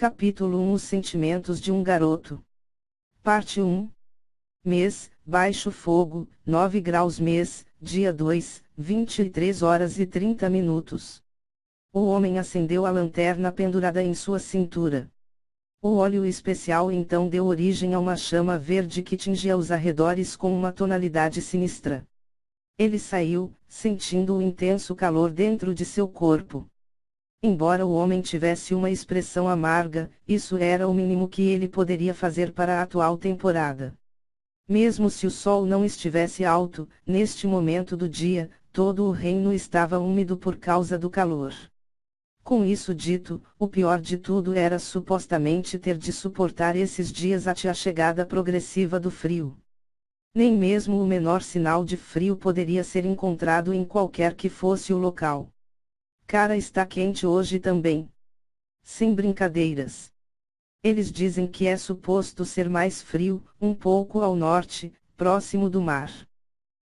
Capítulo 1 Os sentimentos de um garoto. Parte 1. Mês, baixo fogo, 9 graus. Mês, dia 2, 23 horas e 30 minutos. O homem acendeu a lanterna pendurada em sua cintura. O óleo especial então deu origem a uma chama verde que tingia os arredores com uma tonalidade sinistra. Ele saiu, sentindo o intenso calor dentro de seu corpo. Embora o homem tivesse uma expressão amarga, isso era o mínimo que ele poderia fazer para a atual temporada. Mesmo se o sol não estivesse alto, neste momento do dia, todo o reino estava úmido por causa do calor. Com isso dito, o pior de tudo era supostamente ter de suportar esses dias até a chegada progressiva do frio. Nem mesmo o menor sinal de frio poderia ser encontrado em qualquer que fosse o local. Cara, está quente hoje também. Sem brincadeiras. Eles dizem que é suposto ser mais frio, um pouco ao norte, próximo do mar.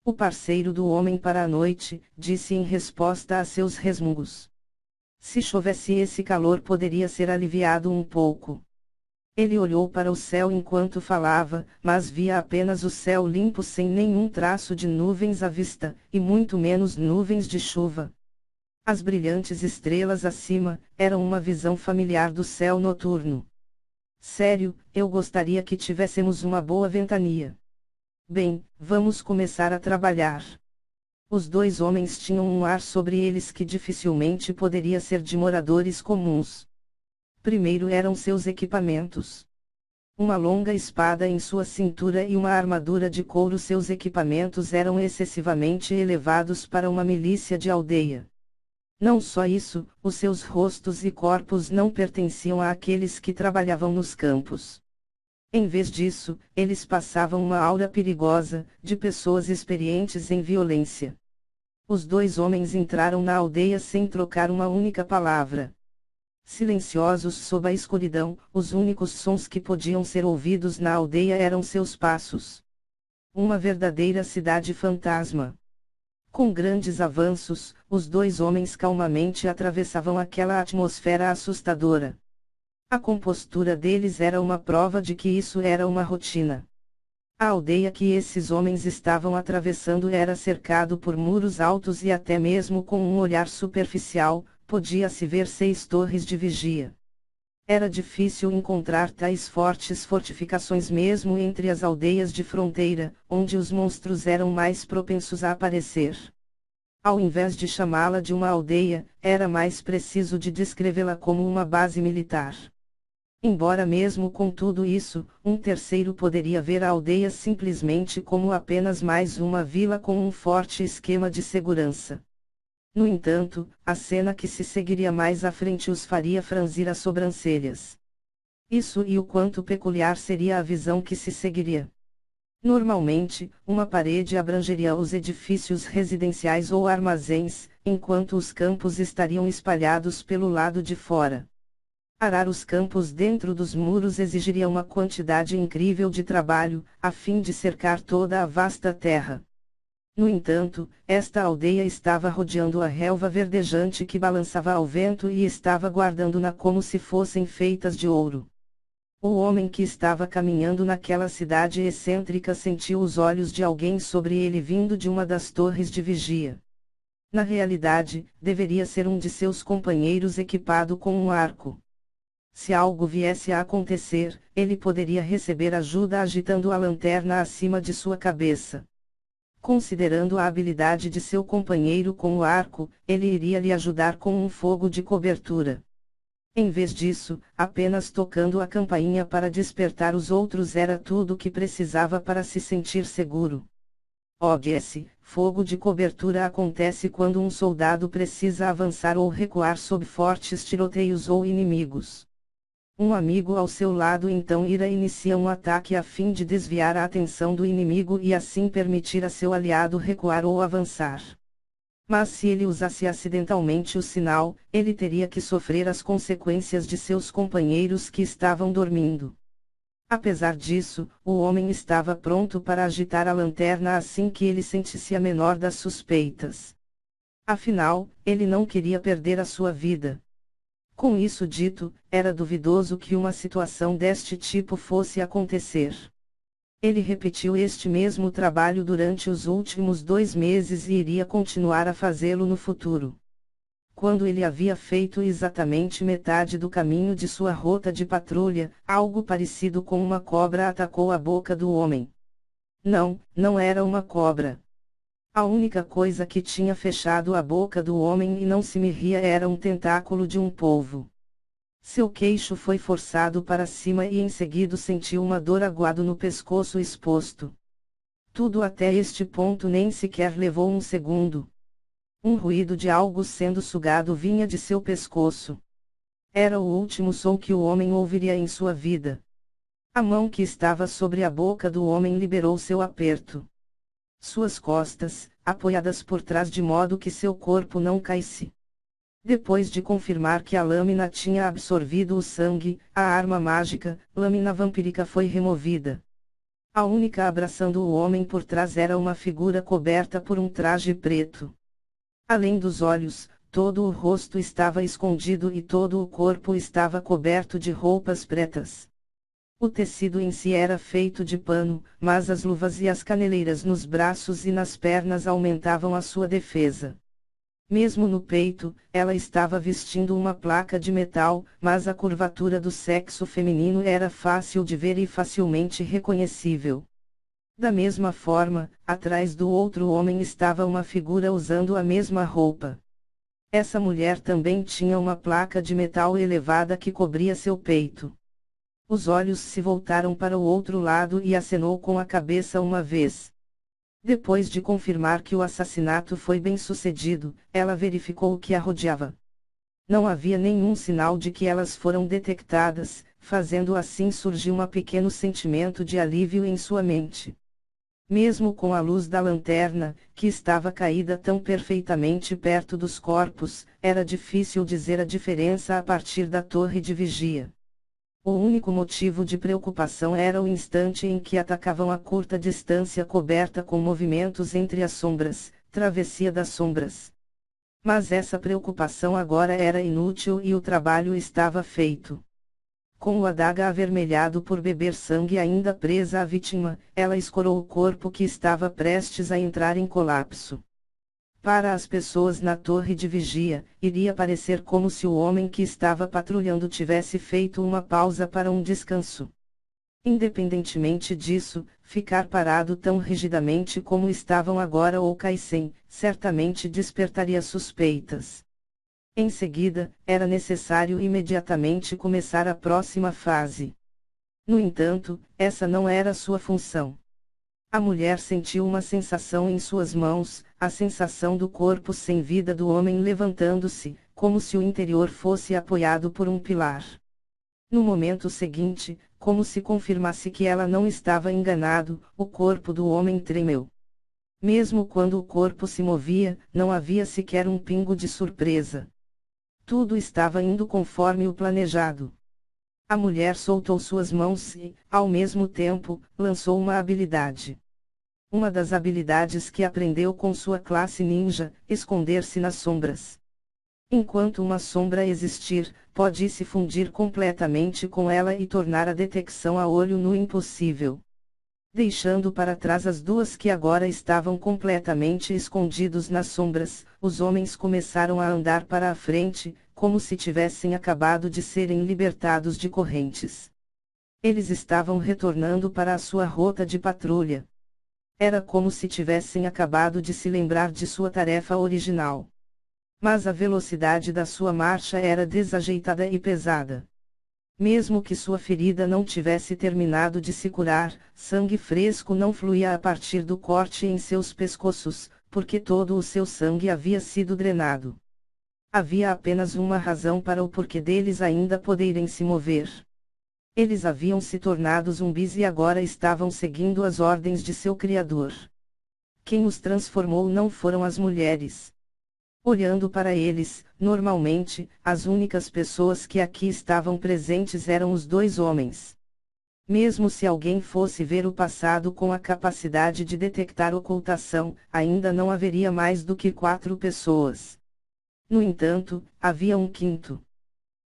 O parceiro do homem para a noite, disse em resposta a seus resmungos. Se chovesse esse calor poderia ser aliviado um pouco. Ele olhou para o céu enquanto falava, mas via apenas o céu limpo sem nenhum traço de nuvens à vista, e muito menos nuvens de chuva. As brilhantes estrelas acima, eram uma visão familiar do céu noturno. Sério, eu gostaria que tivéssemos uma boa ventania. Bem, vamos começar a trabalhar. Os dois homens tinham um ar sobre eles que dificilmente poderia ser de moradores comuns. Primeiro eram seus equipamentos. Uma longa espada em sua cintura e uma armadura de couro. Seus equipamentos eram excessivamente elevados para uma milícia de aldeia. Não só isso, os seus rostos e corpos não pertenciam àqueles que trabalhavam nos campos. Em vez disso, eles passavam uma aura perigosa, de pessoas experientes em violência. Os dois homens entraram na aldeia sem trocar uma única palavra. Silenciosos sob a escuridão, os únicos sons que podiam ser ouvidos na aldeia eram seus passos. Uma verdadeira cidade fantasma. Com grandes avanços, os dois homens calmamente atravessavam aquela atmosfera assustadora. A compostura deles era uma prova de que isso era uma rotina. A aldeia que esses homens estavam atravessando era cercado por muros altos e até mesmo com um olhar superficial, podia-se ver 6 torres de vigia. Era difícil encontrar tais fortes fortificações mesmo entre as aldeias de fronteira, onde os monstros eram mais propensos a aparecer. Ao invés de chamá-la de uma aldeia, era mais preciso de descrevê-la como uma base militar. Embora mesmo com tudo isso, um terceiro poderia ver a aldeia simplesmente como apenas mais uma vila com um forte esquema de segurança. No entanto, a cena que se seguiria mais à frente os faria franzir as sobrancelhas. Isso e o quanto peculiar seria a visão que se seguiria. Normalmente, uma parede abrangeria os edifícios residenciais ou armazéns, enquanto os campos estariam espalhados pelo lado de fora. Arar os campos dentro dos muros exigiria uma quantidade incrível de trabalho, a fim de cercar toda a vasta terra. No entanto, esta aldeia estava rodeando a relva verdejante que balançava ao vento e estava guardando-na como se fossem feitas de ouro. O homem que estava caminhando naquela cidade excêntrica sentiu os olhos de alguém sobre ele vindo de uma das torres de vigia. Na realidade, deveria ser um de seus companheiros equipado com um arco. Se algo viesse a acontecer, ele poderia receber ajuda agitando a lanterna acima de sua cabeça. Considerando a habilidade de seu companheiro com o arco, ele iria lhe ajudar com um fogo de cobertura. Em vez disso, apenas tocando a campainha para despertar os outros era tudo o que precisava para se sentir seguro. OBS, fogo de cobertura acontece quando um soldado precisa avançar ou recuar sob fortes tiroteios ou inimigos. Um amigo ao seu lado então inicia um ataque a fim de desviar a atenção do inimigo e assim permitir a seu aliado recuar ou avançar. Mas se ele usasse acidentalmente o sinal, ele teria que sofrer as consequências de seus companheiros que estavam dormindo. Apesar disso, o homem estava pronto para agitar a lanterna assim que ele sentisse a menor das suspeitas. Afinal, ele não queria perder a sua vida. Com isso dito, era duvidoso que uma situação deste tipo fosse acontecer. Ele repetiu este mesmo trabalho durante os últimos 2 meses e iria continuar a fazê-lo no futuro. Quando ele havia feito exatamente metade do caminho de sua rota de patrulha, algo parecido com uma cobra atacou a boca do homem. Não, não era uma cobra. A única coisa que tinha fechado a boca do homem e não se movia era um tentáculo de um polvo. Seu queixo foi forçado para cima e em seguida sentiu uma dor aguda no pescoço exposto. Tudo até este ponto nem sequer levou um segundo. Um ruído de algo sendo sugado vinha de seu pescoço. Era o último som que o homem ouviria em sua vida. A mão que estava sobre a boca do homem liberou seu aperto. Suas costas, apoiadas por trás de modo que seu corpo não caísse. Depois de confirmar que a lâmina tinha absorvido o sangue, a arma mágica, lâmina vampírica foi removida. A única abraçando o homem por trás era uma figura coberta por um traje preto. Além dos olhos, todo o rosto estava escondido e todo o corpo estava coberto de roupas pretas. O tecido em si era feito de pano, mas as luvas e as caneleiras nos braços e nas pernas aumentavam a sua defesa. Mesmo no peito, ela estava vestindo uma placa de metal, mas a curvatura do sexo feminino era fácil de ver e facilmente reconhecível. Da mesma forma, atrás do outro homem estava uma figura usando a mesma roupa. Essa mulher também tinha uma placa de metal elevada que cobria seu peito. Os olhos se voltaram para o outro lado e acenou com a cabeça uma vez. Depois de confirmar que o assassinato foi bem sucedido, ela verificou o que a rodeava. Não havia nenhum sinal de que elas foram detectadas, fazendo assim surgir um pequeno sentimento de alívio em sua mente. Mesmo com a luz da lanterna, que estava caída tão perfeitamente perto dos corpos, era difícil dizer a diferença a partir da torre de vigia. O único motivo de preocupação era o instante em que atacavam a curta distância coberta com movimentos entre as sombras, travessia das sombras. Mas essa preocupação agora era inútil e o trabalho estava feito. Com o adaga avermelhado por beber sangue ainda presa à vítima, ela escorou o corpo que estava prestes a entrar em colapso. Para as pessoas na torre de vigia, iria parecer como se o homem que estava patrulhando tivesse feito uma pausa para um descanso. Independentemente disso, ficar parado tão rigidamente como estavam agora ou caíssem, certamente despertaria suspeitas. Em seguida, era necessário imediatamente começar a próxima fase. No entanto, essa não era sua função. A mulher sentiu uma sensação em suas mãos, a sensação do corpo sem vida do homem levantando-se, como se o interior fosse apoiado por um pilar. No momento seguinte, como se confirmasse que ela não estava enganado, o corpo do homem tremeu. Mesmo quando o corpo se movia, não havia sequer um pingo de surpresa. Tudo estava indo conforme o planejado. A mulher soltou suas mãos e, ao mesmo tempo, lançou uma habilidade. Uma das habilidades que aprendeu com sua classe ninja, esconder-se nas sombras. Enquanto uma sombra existir, pode se fundir completamente com ela e tornar a detecção a olho nu impossível. Deixando para trás as duas que agora estavam completamente escondidos nas sombras, os homens começaram a andar para a frente, como se tivessem acabado de serem libertados de correntes. Eles estavam retornando para a sua rota de patrulha. Era como se tivessem acabado de se lembrar de sua tarefa original. Mas a velocidade da sua marcha era desajeitada e pesada. Mesmo que sua ferida não tivesse terminado de se curar, sangue fresco não fluía a partir do corte em seus pescoços, porque todo o seu sangue havia sido drenado. Havia apenas uma razão para o porquê deles ainda poderem se mover. Eles haviam se tornado zumbis e agora estavam seguindo as ordens de seu criador. Quem os transformou não foram as mulheres. Olhando para eles, normalmente, as únicas pessoas que aqui estavam presentes eram os dois homens. Mesmo se alguém fosse ver o passado com a capacidade de detectar ocultação, ainda não haveria mais do que 4 pessoas. No entanto, havia um quinto.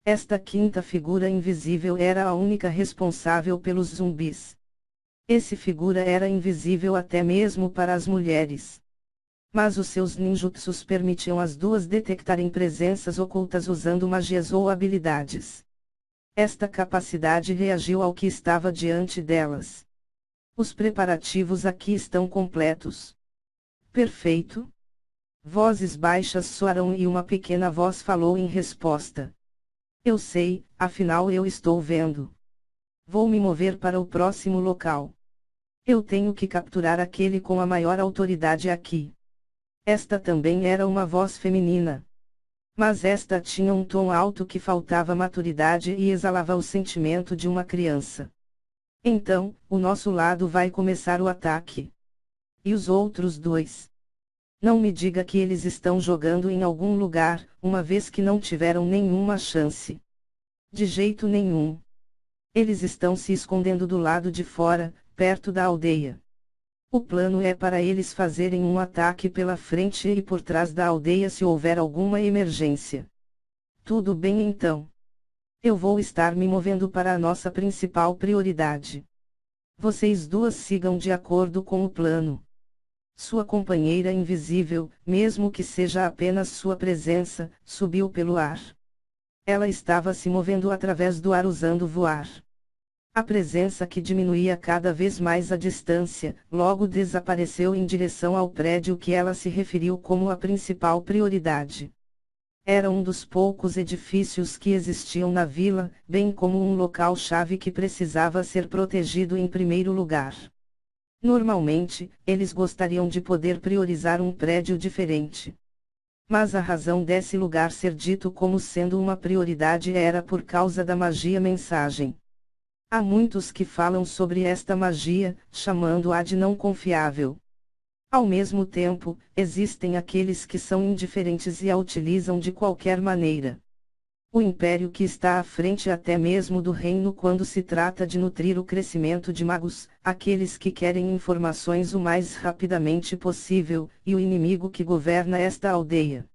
Esta quinta figura invisível era a única responsável pelos zumbis. Esse figura era invisível até mesmo para as mulheres. Mas os seus ninjutsus permitiam as duas detectarem presenças ocultas usando magias ou habilidades. Esta capacidade reagiu ao que estava diante delas. Os preparativos aqui estão completos. Perfeito. Vozes baixas soaram e uma pequena voz falou em resposta. Eu sei, afinal eu estou vendo. Vou me mover para o próximo local. Eu tenho que capturar aquele com a maior autoridade aqui. Esta também era uma voz feminina. Mas esta tinha um tom alto que faltava maturidade e exalava o sentimento de uma criança. Então, o nosso lado vai começar o ataque. E os outros dois? Não me diga que eles estão jogando em algum lugar, uma vez que não tiveram nenhuma chance. De jeito nenhum. Eles estão se escondendo do lado de fora, perto da aldeia. O plano é para eles fazerem um ataque pela frente e por trás da aldeia se houver alguma emergência. Tudo bem então. Eu vou estar me movendo para a nossa principal prioridade. Vocês duas sigam de acordo com o plano. Sua companheira invisível, mesmo que seja apenas sua presença, subiu pelo ar. Ela estava se movendo através do ar usando voar. A presença que diminuía cada vez mais a distância, logo desapareceu em direção ao prédio que ela se referiu como a principal prioridade. Era um dos poucos edifícios que existiam na vila, bem como um local-chave que precisava ser protegido em primeiro lugar. Normalmente, eles gostariam de poder priorizar um prédio diferente. Mas a razão desse lugar ser dito como sendo uma prioridade era por causa da magia mensagem. Há muitos que falam sobre esta magia, chamando-a de não confiável. Ao mesmo tempo, existem aqueles que são indiferentes e a utilizam de qualquer maneira. O império que está à frente até mesmo do reino quando se trata de nutrir o crescimento de magos, aqueles que querem informações o mais rapidamente possível, e o inimigo que governa esta aldeia.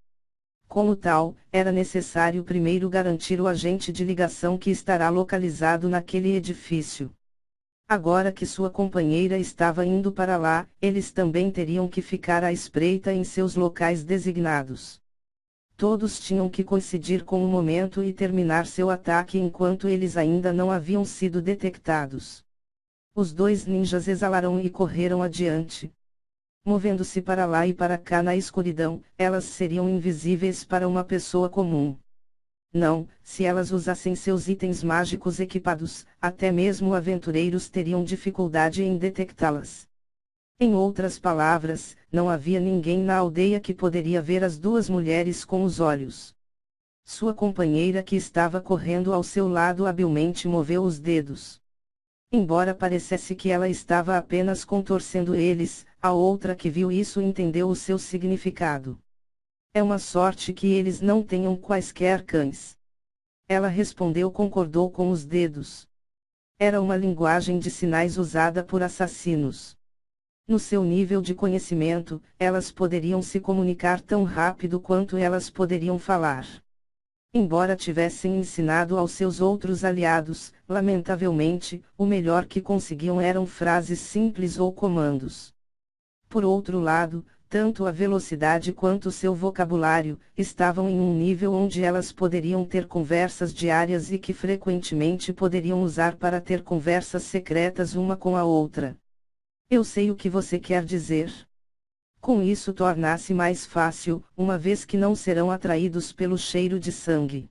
Como tal, era necessário primeiro garantir o agente de ligação que estará localizado naquele edifício. Agora que sua companheira estava indo para lá, eles também teriam que ficar à espreita em seus locais designados. Todos tinham que coincidir com o momento e terminar seu ataque enquanto eles ainda não haviam sido detectados. Os dois ninjas exalaram e correram adiante. Movendo-se para lá e para cá na escuridão, elas seriam invisíveis para uma pessoa comum. Não, se elas usassem seus itens mágicos equipados, até mesmo aventureiros teriam dificuldade em detectá-las. Em outras palavras, não havia ninguém na aldeia que poderia ver as duas mulheres com os olhos. Sua companheira que estava correndo ao seu lado habilmente moveu os dedos. Embora parecesse que ela estava apenas contorcendo eles, a outra que viu isso entendeu o seu significado. É uma sorte que eles não tenham quaisquer cães. Ela respondeu, concordou com os dedos. Era uma linguagem de sinais usada por assassinos. No seu nível de conhecimento, elas poderiam se comunicar tão rápido quanto elas poderiam falar. Embora tivessem ensinado aos seus outros aliados, lamentavelmente, o melhor que conseguiam eram frases simples ou comandos. Por outro lado, tanto a velocidade quanto seu vocabulário, estavam em um nível onde elas poderiam ter conversas diárias e que frequentemente poderiam usar para ter conversas secretas uma com a outra. Eu sei o que você quer dizer. Com isso torna-se mais fácil, uma vez que não serão atraídos pelo cheiro de sangue.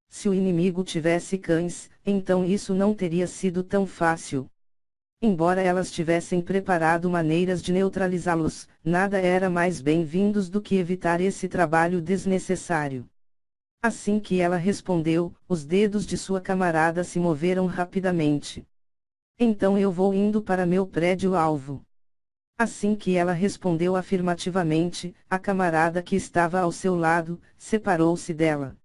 Se o inimigo tivesse cães, então isso não teria sido tão fácil. Embora elas tivessem preparado maneiras de neutralizá-los, nada era mais bem-vindos do que evitar esse trabalho desnecessário. Assim que ela respondeu, os dedos de sua camarada se moveram rapidamente. Então eu vou indo para meu prédio-alvo. Assim que ela respondeu afirmativamente, a camarada que estava ao seu lado, separou-se dela.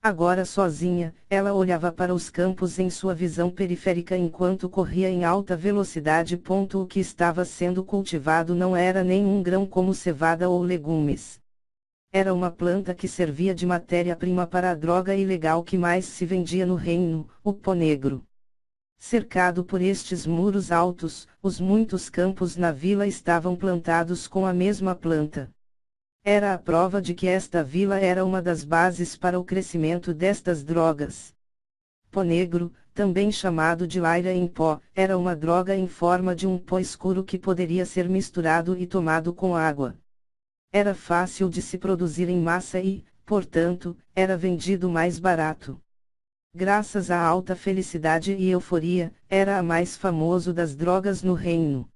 Agora sozinha, ela olhava para os campos em sua visão periférica enquanto corria em alta velocidade. O que estava sendo cultivado não era nenhum grão como cevada ou legumes. Era uma planta que servia de matéria-prima para a droga ilegal que mais se vendia no reino, o pó negro. Cercado por estes muros altos, os muitos campos na vila estavam plantados com a mesma planta. Era a prova de que esta vila era uma das bases para o crescimento destas drogas. Pó negro, também chamado de laira em pó, era uma droga em forma de um pó escuro que poderia ser misturado e tomado com água. Era fácil de se produzir em massa e, portanto, era vendido mais barato. Graças à alta felicidade e euforia, era a mais famosa das drogas no reino.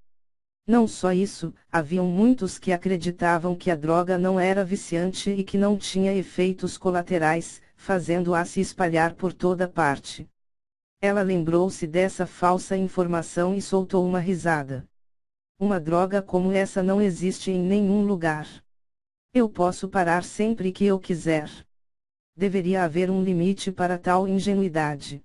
Não só isso, haviam muitos que acreditavam que a droga não era viciante e que não tinha efeitos colaterais, fazendo-a se espalhar por toda parte. Ela lembrou-se dessa falsa informação e soltou uma risada. Uma droga como essa não existe em nenhum lugar. Eu posso parar sempre que eu quiser. Deveria haver um limite para tal ingenuidade.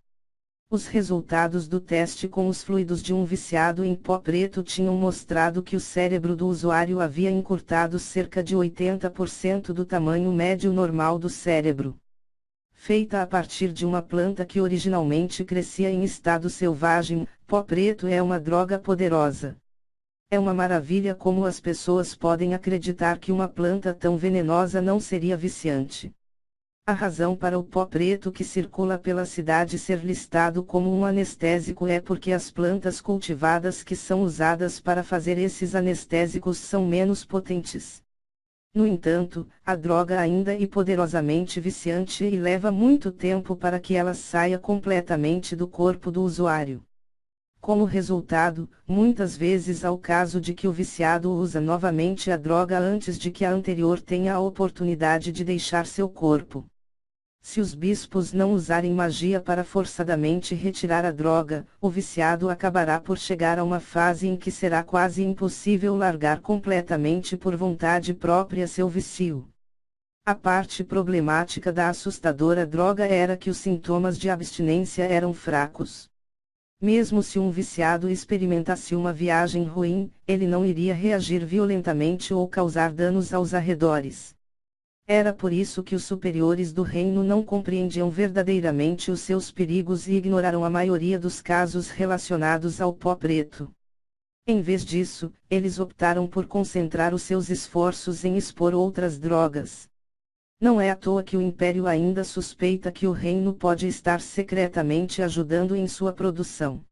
Os resultados do teste com os fluidos de um viciado em pó preto tinham mostrado que o cérebro do usuário havia encurtado cerca de 80% do tamanho médio normal do cérebro. Feita a partir de uma planta que originalmente crescia em estado selvagem, pó preto é uma droga poderosa. É uma maravilha como as pessoas podem acreditar que uma planta tão venenosa não seria viciante. A razão para o pó preto que circula pela cidade ser listado como um anestésico é porque as plantas cultivadas que são usadas para fazer esses anestésicos são menos potentes. No entanto, a droga ainda é poderosamente viciante e leva muito tempo para que ela saia completamente do corpo do usuário. Como resultado, muitas vezes há o caso de que o viciado usa novamente a droga antes de que a anterior tenha a oportunidade de deixar seu corpo. Se os bispos não usarem magia para forçadamente retirar a droga, o viciado acabará por chegar a uma fase em que será quase impossível largar completamente por vontade própria seu vício. A parte problemática da assustadora droga era que os sintomas de abstinência eram fracos. Mesmo se um viciado experimentasse uma viagem ruim, ele não iria reagir violentamente ou causar danos aos arredores. Era por isso que os superiores do reino não compreendiam verdadeiramente os seus perigos e ignoraram a maioria dos casos relacionados ao pó preto. Em vez disso, eles optaram por concentrar os seus esforços em expor outras drogas. Não é à toa que o Império ainda suspeita que o reino pode estar secretamente ajudando em sua produção.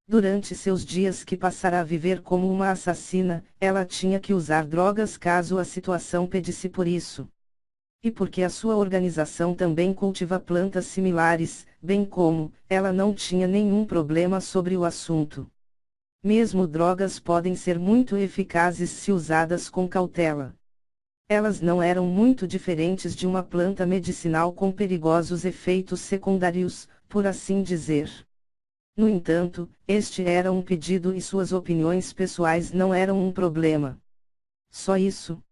Durante seus dias que passará a viver como uma assassina, ela tinha que usar drogas caso a situação pedisse por isso. E porque a sua organização também cultiva plantas similares, bem como, ela não tinha nenhum problema sobre o assunto. Mesmo drogas podem ser muito eficazes se usadas com cautela. Elas não eram muito diferentes de uma planta medicinal com perigosos efeitos secundários, por assim dizer. No entanto, este era um pedido e suas opiniões pessoais não eram um problema. Só isso.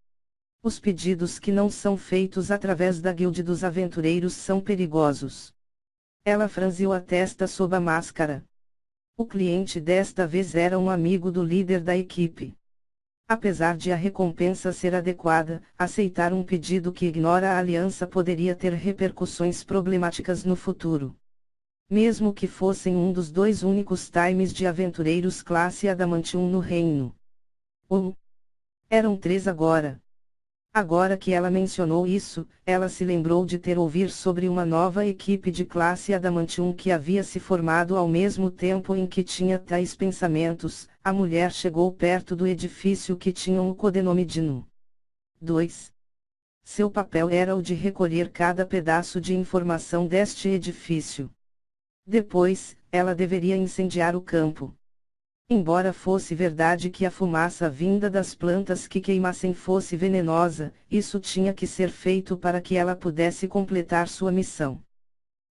Os pedidos que não são feitos através da Guilda dos Aventureiros são perigosos. Ela franziu a testa sob a máscara. O cliente desta vez era um amigo do líder da equipe. Apesar de a recompensa ser adequada, aceitar um pedido que ignora a aliança poderia ter repercussões problemáticas no futuro. Mesmo que fossem um dos dois únicos times de aventureiros classe Adamantium no reino. Eram 3 agora. Agora que ela mencionou isso, ela se lembrou de ter ouvido sobre uma nova equipe de classe Adamantium que havia se formado ao mesmo tempo em que tinha tais pensamentos. A mulher chegou perto do edifício que tinha o codinome de Nu. 2. Seu papel era o de recolher cada pedaço de informação deste edifício. Depois, ela deveria incendiar o campo. Embora fosse verdade que a fumaça vinda das plantas que queimassem fosse venenosa, isso tinha que ser feito para que ela pudesse completar sua missão.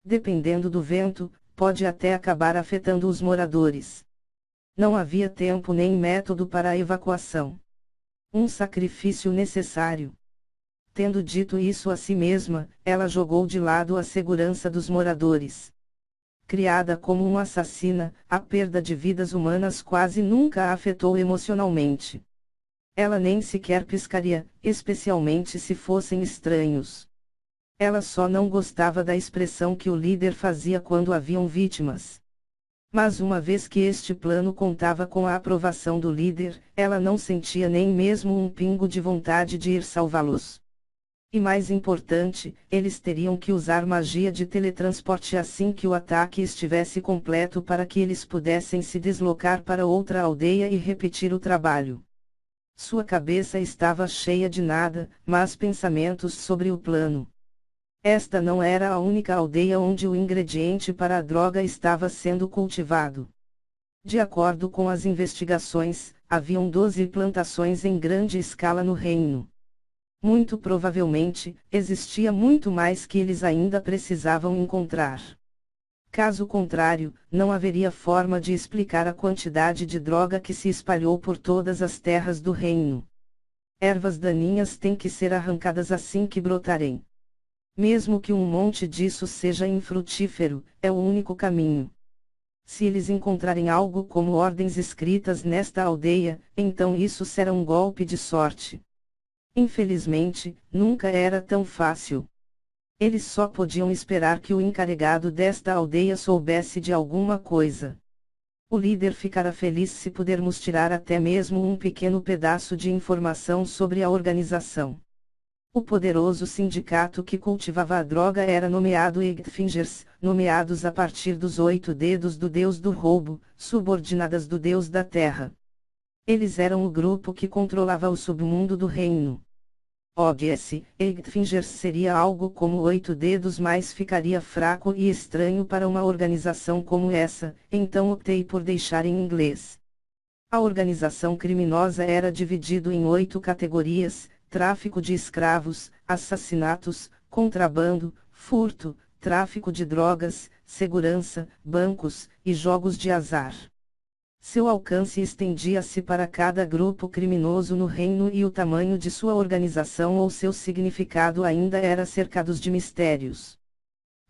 Dependendo do vento, pode até acabar afetando os moradores. Não havia tempo nem método para a evacuação. Um sacrifício necessário. Tendo dito isso a si mesma, ela jogou de lado a segurança dos moradores. Criada como uma assassina, a perda de vidas humanas quase nunca a afetou emocionalmente. Ela nem sequer piscaria, especialmente se fossem estranhos. Ela só não gostava da expressão que o líder fazia quando haviam vítimas. Mas uma vez que este plano contava com a aprovação do líder, ela não sentia nem mesmo um pingo de vontade de ir salvá-los. E mais importante, eles teriam que usar magia de teletransporte assim que o ataque estivesse completo para que eles pudessem se deslocar para outra aldeia e repetir o trabalho. Sua cabeça estava cheia de nada, mas pensamentos sobre o plano. Esta não era a única aldeia onde o ingrediente para a droga estava sendo cultivado. De acordo com as investigações, haviam 12 plantações em grande escala no reino. Muito provavelmente, existia muito mais que eles ainda precisavam encontrar. Caso contrário, não haveria forma de explicar a quantidade de droga que se espalhou por todas as terras do reino. Ervas daninhas têm que ser arrancadas assim que brotarem. Mesmo que um monte disso seja infrutífero, é o único caminho. Se eles encontrarem algo como ordens escritas nesta aldeia, então isso será um golpe de sorte. Infelizmente, nunca era tão fácil. Eles só podiam esperar que o encarregado desta aldeia soubesse de alguma coisa. O líder ficará feliz se pudermos tirar até mesmo um pequeno pedaço de informação sobre a organização. O poderoso sindicato que cultivava a droga era nomeado Eight-Fingers, nomeados a partir dos 8 dedos do deus do roubo, subordinadas do deus da terra. Eles eram o grupo que controlava o submundo do reino. Óbvio-se, Eight-Fingers seria algo como 8 dedos, mas ficaria fraco e estranho para uma organização como essa, então optei por deixar em inglês. A organização criminosa era dividida em 8 categorias: tráfico de escravos, assassinatos, contrabando, furto, tráfico de drogas, segurança, bancos, e jogos de azar. Seu alcance estendia-se para cada grupo criminoso no reino e o tamanho de sua organização ou seu significado ainda era cercados de mistérios.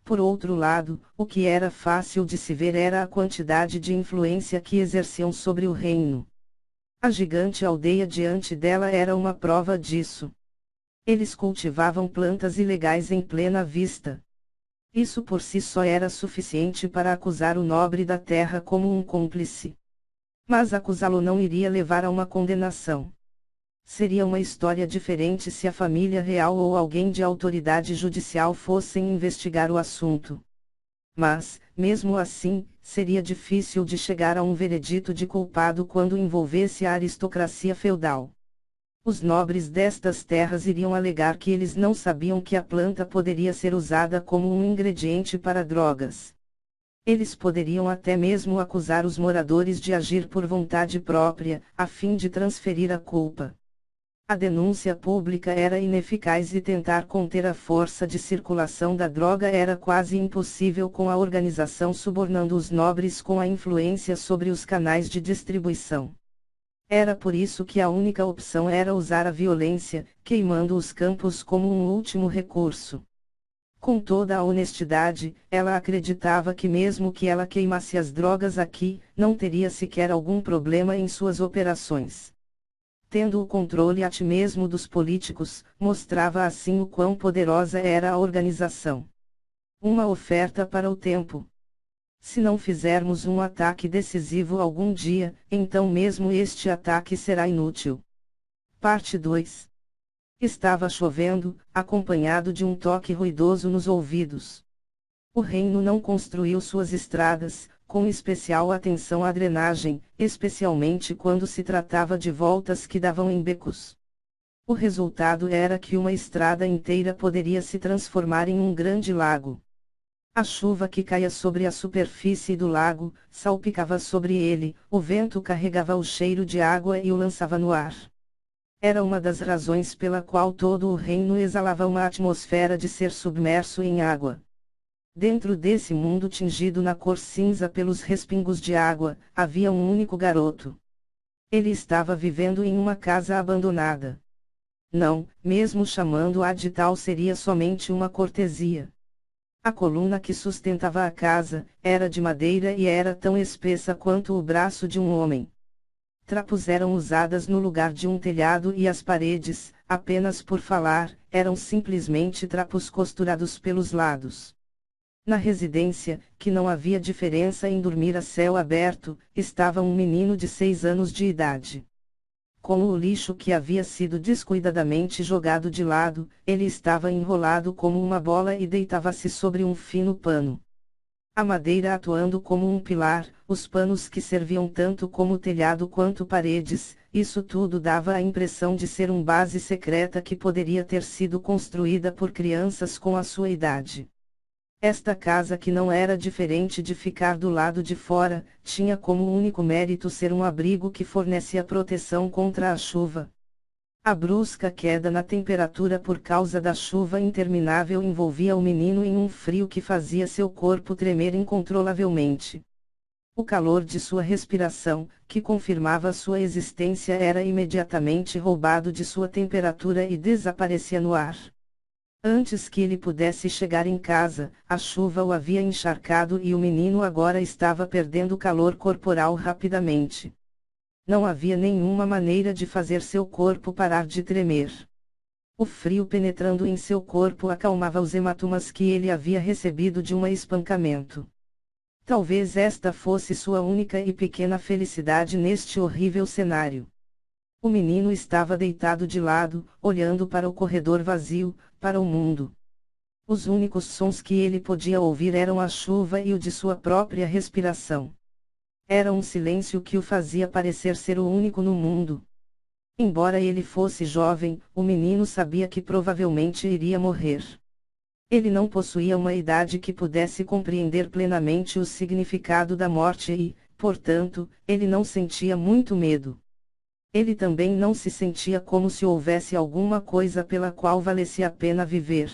Por outro lado, o que era fácil de se ver era a quantidade de influência que exerciam sobre o reino. A gigante aldeia diante dela era uma prova disso. Eles cultivavam plantas ilegais em plena vista. Isso por si só era suficiente para acusar o nobre da terra como um cúmplice. Mas acusá-lo não iria levar a uma condenação. Seria uma história diferente se a família real ou alguém de autoridade judicial fossem investigar o assunto. Mas, mesmo assim, seria difícil de chegar a um veredito de culpado quando envolvesse a aristocracia feudal. Os nobres destas terras iriam alegar que eles não sabiam que a planta poderia ser usada como um ingrediente para drogas. Eles poderiam até mesmo acusar os moradores de agir por vontade própria, a fim de transferir a culpa. A denúncia pública era ineficaz e tentar conter a força de circulação da droga era quase impossível com a organização subornando os nobres com a influência sobre os canais de distribuição. Era por isso que a única opção era usar a violência, queimando os campos como um último recurso. Com toda a honestidade, ela acreditava que mesmo que ela queimasse as drogas aqui, não teria sequer algum problema em suas operações. Tendo o controle até mesmo dos políticos, mostrava assim o quão poderosa era a organização. Uma oferta para o tempo. Se não fizermos um ataque decisivo algum dia, então mesmo este ataque será inútil. Parte 2. Estava chovendo, acompanhado de um toque ruidoso nos ouvidos. O reino não construiu suas estradas, com especial atenção à drenagem, especialmente quando se tratava de voltas que davam em becos. O resultado era que uma estrada inteira poderia se transformar em um grande lago. A chuva que caía sobre a superfície do lago, salpicava sobre ele, o vento carregava o cheiro de água e o lançava no ar. Era uma das razões pela qual todo o reino exalava uma atmosfera de ser submerso em água. Dentro desse mundo tingido na cor cinza pelos respingos de água, havia um único garoto. Ele estava vivendo em uma casa abandonada. Não, mesmo chamando-a de tal seria somente uma cortesia. A coluna que sustentava a casa, era de madeira e era tão espessa quanto o braço de um homem. trapos eram usadas no lugar de um telhado e as paredes, apenas por falar, eram simplesmente trapos costurados pelos lados. Na residência, que não havia diferença em dormir a céu aberto, estava um menino de 6 anos de idade. Com o lixo que havia sido descuidadamente jogado de lado, ele estava enrolado como uma bola e deitava-se sobre um fino pano. A madeira atuando como um pilar, os panos que serviam tanto como telhado quanto paredes, isso tudo dava a impressão de ser uma base secreta que poderia ter sido construída por crianças com a sua idade. Esta casa, que não era diferente de ficar do lado de fora, tinha como único mérito ser um abrigo que fornecia proteção contra a chuva. A brusca queda na temperatura por causa da chuva interminável envolvia o menino em um frio que fazia seu corpo tremer incontrolavelmente. O calor de sua respiração, que confirmava sua existência, era imediatamente roubado de sua temperatura e desaparecia no ar. Antes que ele pudesse chegar em casa, a chuva o havia encharcado e o menino agora estava perdendo calor corporal rapidamente. Não havia nenhuma maneira de fazer seu corpo parar de tremer. O frio penetrando em seu corpo acalmava os hematomas que ele havia recebido de um espancamento. Talvez esta fosse sua única e pequena felicidade neste horrível cenário. O menino estava deitado de lado, olhando para o corredor vazio, para o mundo. Os únicos sons que ele podia ouvir eram a chuva e o de sua própria respiração. Era um silêncio que o fazia parecer ser o único no mundo. Embora ele fosse jovem, o menino sabia que provavelmente iria morrer. Ele não possuía uma idade que pudesse compreender plenamente o significado da morte e, portanto, ele não sentia muito medo. Ele também não se sentia como se houvesse alguma coisa pela qual valesse a pena viver.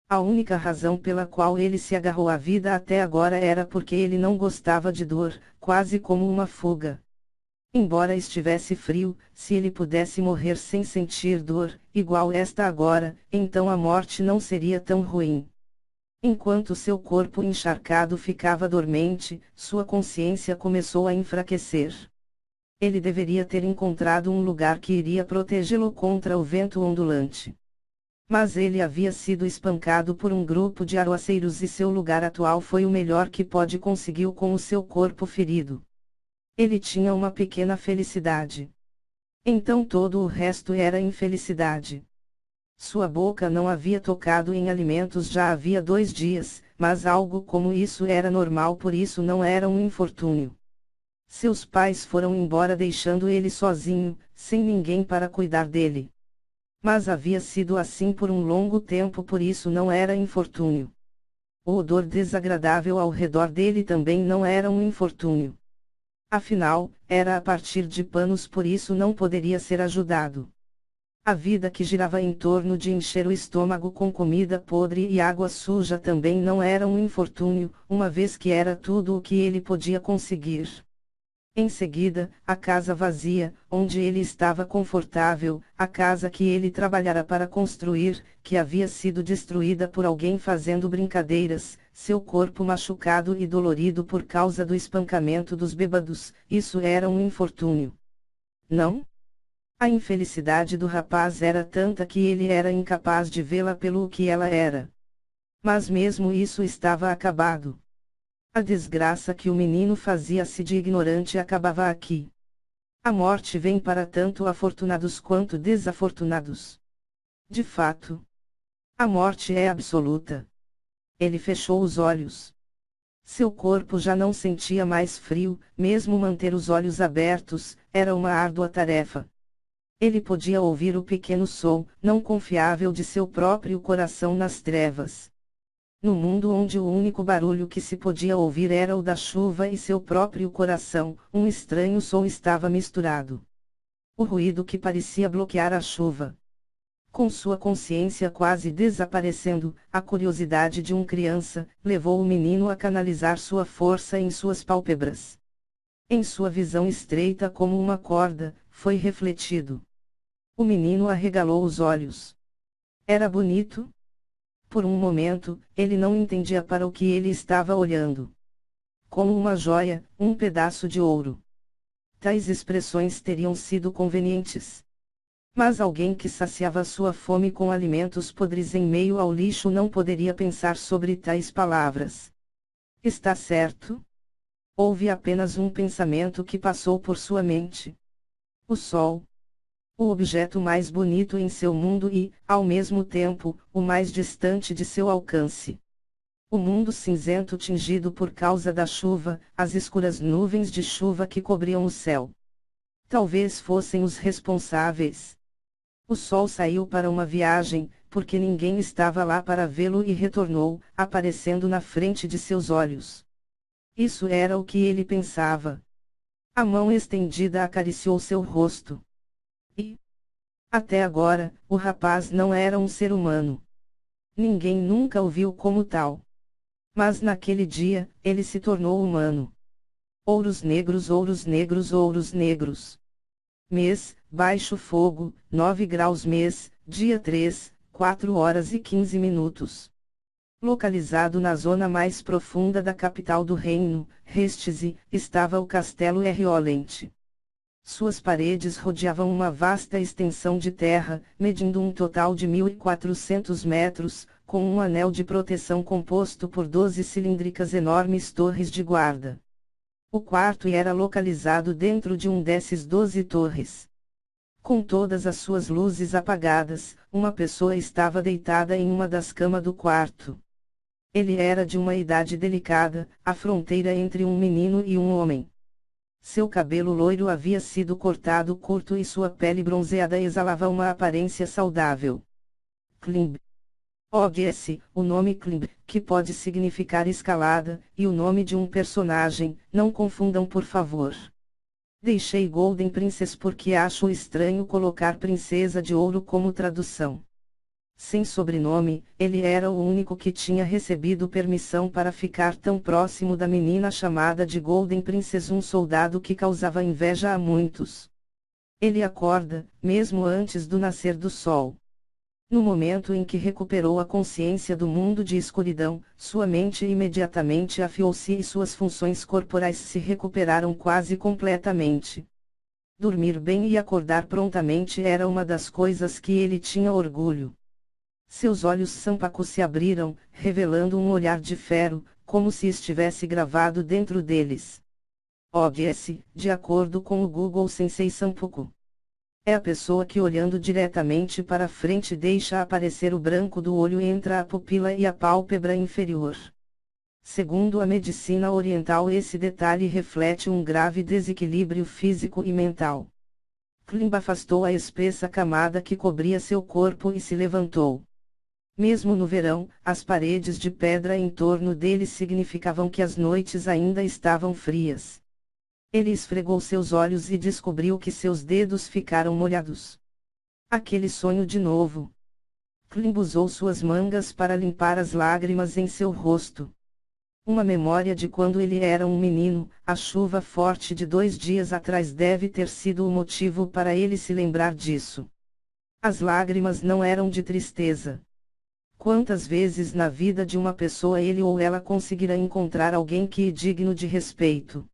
A única razão pela qual ele se agarrou à vida até agora era porque ele não gostava de dor, quase como uma fuga. Embora estivesse frio, se ele pudesse morrer sem sentir dor, igual esta agora, então a morte não seria tão ruim. Enquanto seu corpo encharcado ficava dormente, sua consciência começou a enfraquecer. Ele deveria ter encontrado um lugar que iria protegê-lo contra o vento ondulante. Mas ele havia sido espancado por um grupo de aroaceiros e seu lugar atual foi o melhor que pode conseguiu com o seu corpo ferido. Ele tinha uma pequena felicidade. Então todo o resto era infelicidade. Sua boca não havia tocado em alimentos já havia 2 dias, mas algo como isso era normal, por isso não era um infortúnio. Seus pais foram embora deixando ele sozinho, sem ninguém para cuidar dele. Mas havia sido assim por um longo tempo, por isso não era infortúnio. O odor desagradável ao redor dele também não era um infortúnio. Afinal, era a partir de panos, por isso não poderia ser ajudado. A vida que girava em torno de encher o estômago com comida podre e água suja também não era um infortúnio, uma vez que era tudo o que ele podia conseguir. Em seguida, a casa vazia, onde ele estava confortável, a casa que ele trabalhara para construir, que havia sido destruída por alguém fazendo brincadeiras, seu corpo machucado e dolorido por causa do espancamento dos bêbados, isso era um infortúnio. Não? A infelicidade do rapaz era tanta que ele era incapaz de vê-la pelo que ela era. Mas mesmo isso estava acabado. A desgraça que o menino fazia-se de ignorante acabava aqui. A morte vem para tanto afortunados quanto desafortunados. De fato, a morte é absoluta. Ele fechou os olhos. Seu corpo já não sentia mais frio, mesmo manter os olhos abertos, era uma árdua tarefa. Ele podia ouvir o pequeno som, não confiável de seu próprio coração nas trevas. No mundo onde o único barulho que se podia ouvir era o da chuva e seu próprio coração, um estranho som estava misturado. O ruído que parecia bloquear a chuva. Com sua consciência quase desaparecendo, a curiosidade de uma criança levou o menino a canalizar sua força em suas pálpebras. Em sua visão estreita como uma corda, foi refletido. O menino arregalou os olhos. Era bonito? Por um momento, ele não entendia para o que ele estava olhando. Como uma joia, um pedaço de ouro. tais expressões teriam sido convenientes. Mas alguém que saciava sua fome com alimentos podres em meio ao lixo não poderia pensar sobre tais palavras. Está certo? Houve apenas um pensamento que passou por sua mente. O sol. O objeto mais bonito em seu mundo e, ao mesmo tempo, o mais distante de seu alcance. O mundo cinzento tingido por causa da chuva, as escuras nuvens de chuva que cobriam o céu. Talvez fossem os responsáveis. O sol saiu para uma viagem, porque ninguém estava lá para vê-lo e retornou, aparecendo na frente de seus olhos. Isso era o que ele pensava. A mão estendida acariciou seu rosto. E, até agora, o rapaz não era um ser humano. Ninguém nunca o viu como tal. Mas naquele dia, ele se tornou humano. Ouros negros, ouros negros, ouros negros. Mês, baixo fogo, 9 graus mês, dia 3, 4 horas e 15 minutos. Localizado na zona mais profunda da capital do reino, Restse, estava o castelo Erriolente. Suas paredes rodeavam uma vasta extensão de terra, medindo um total de 1.400 metros, com um anel de proteção composto por 12 cilíndricas enormes torres de guarda. O quarto era localizado dentro de um desses 12 torres. Com todas as suas luzes apagadas, uma pessoa estava deitada em uma das camas do quarto. Ele era de uma idade delicada, à fronteira entre um menino e um homem. Seu cabelo loiro havia sido cortado curto e sua pele bronzeada exalava uma aparência saudável. Klimb. OGS, o nome Klimb, que pode significar escalada, e o nome de um personagem, não confundam por favor. Deixei Golden Princess porque acho estranho colocar Princesa de Ouro como tradução. Sem sobrenome, ele era o único que tinha recebido permissão para ficar tão próximo da menina chamada de Golden Princess, um soldado que causava inveja a muitos. Ele acorda, mesmo antes do nascer do sol. No momento em que recuperou a consciência do mundo de escuridão, sua mente imediatamente afiou-se e suas funções corporais se recuperaram quase completamente. Dormir bem e acordar prontamente era uma das coisas que ele tinha orgulho. Seus olhos sâmpacos se abriram, revelando um olhar de ferro, como se estivesse gravado dentro deles. OGS, de acordo com o Google Sensei Sampuku. É a pessoa que olhando diretamente para frente deixa aparecer o branco do olho entre a pupila e a pálpebra inferior. Segundo a medicina oriental, esse detalhe reflete um grave desequilíbrio físico e mental. Klimb afastou a espessa camada que cobria seu corpo e se levantou. Mesmo no verão, as paredes de pedra em torno dele significavam que as noites ainda estavam frias. Ele esfregou seus olhos e descobriu que seus dedos ficaram molhados. Aquele sonho de novo. Klimb usou suas mangas para limpar as lágrimas em seu rosto. Uma memória de quando ele era um menino, a chuva forte de 2 dias atrás deve ter sido o motivo para ele se lembrar disso. As lágrimas não eram de tristeza. Quantas vezes na vida de uma pessoa ele ou ela conseguirá encontrar alguém que é digno de respeito?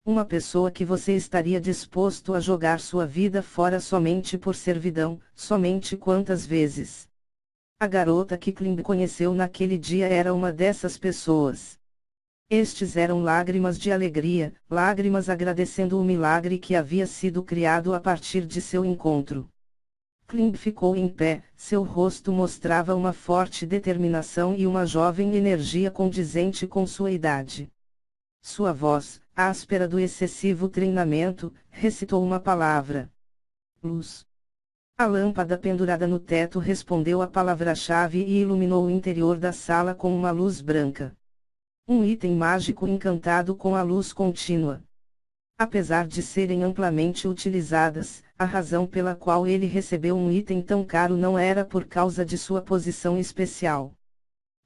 Uma pessoa que você estaria disposto a jogar sua vida fora somente por servidão, somente quantas vezes? A garota que Klimb conheceu naquele dia era uma dessas pessoas. Estes eram lágrimas de alegria, lágrimas agradecendo o milagre que havia sido criado a partir de seu encontro. Klimb ficou em pé, seu rosto mostrava uma forte determinação e uma jovem energia condizente com sua idade. Sua voz, áspera do excessivo treinamento, recitou uma palavra. Luz. A lâmpada pendurada no teto respondeu a palavra-chave e iluminou o interior da sala com uma luz branca. Um item mágico encantado com a luz contínua. Apesar de serem amplamente utilizadas, a razão pela qual ele recebeu um item tão caro não era por causa de sua posição especial.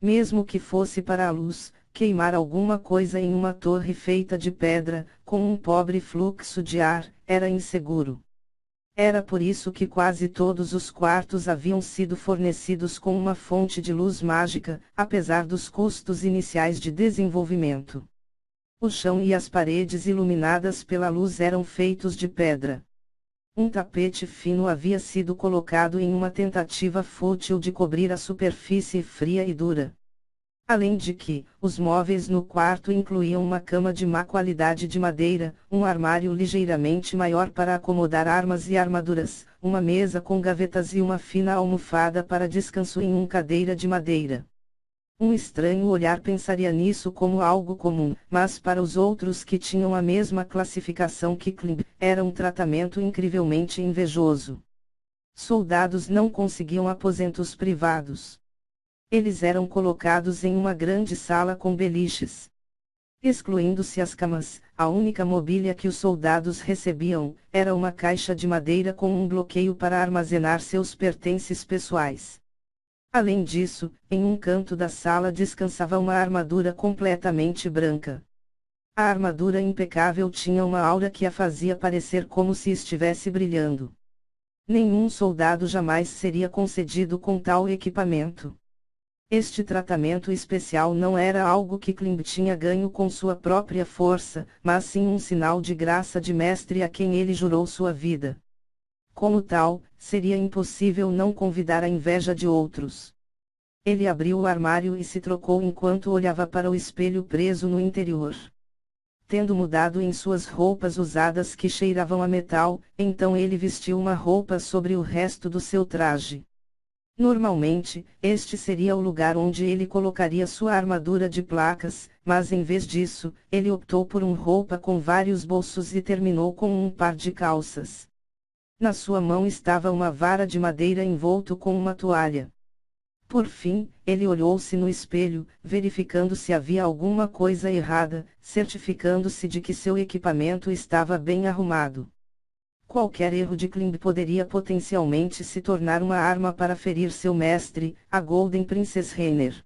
Mesmo que fosse para a luz, queimar alguma coisa em uma torre feita de pedra, com um pobre fluxo de ar, era inseguro. Era por isso que quase todos os quartos haviam sido fornecidos com uma fonte de luz mágica, apesar dos custos iniciais de desenvolvimento. O chão e as paredes iluminadas pela luz eram feitos de pedra. Um tapete fino havia sido colocado em uma tentativa fútil de cobrir a superfície fria e dura. Além de que, os móveis no quarto incluíam uma cama de má qualidade de madeira, um armário ligeiramente maior para acomodar armas e armaduras, uma mesa com gavetas e uma fina almofada para descanso em uma cadeira de madeira. Um estranho olhar pensaria nisso como algo comum, mas para os outros que tinham a mesma classificação que Klimb, era um tratamento incrivelmente invejoso. Soldados não conseguiam aposentos privados. Eles eram colocados em uma grande sala com beliches. Excluindo-se as camas, a única mobília que os soldados recebiam, era uma caixa de madeira com um bloqueio para armazenar seus pertences pessoais. Além disso, em um canto da sala descansava uma armadura completamente branca. A armadura impecável tinha uma aura que a fazia parecer como se estivesse brilhando. Nenhum soldado jamais seria concedido com tal equipamento. Este tratamento especial não era algo que Klimb tinha ganho com sua própria força, mas sim um sinal de graça de mestre a quem ele jurou sua vida. Como tal, seria impossível não convidar a inveja de outros. Ele abriu o armário e se trocou enquanto olhava para o espelho preso no interior. Tendo mudado em suas roupas usadas que cheiravam a metal, então ele vestiu uma roupa sobre o resto do seu traje. Normalmente, este seria o lugar onde ele colocaria sua armadura de placas, mas em vez disso, ele optou por uma roupa com vários bolsos e terminou com um par de calças. Na sua mão estava uma vara de madeira envolto com uma toalha. Por fim, ele olhou-se no espelho, verificando se havia alguma coisa errada, certificando-se de que seu equipamento estava bem arrumado. Qualquer erro de Klimb poderia potencialmente se tornar uma arma para ferir seu mestre, a Golden Princess Rainier.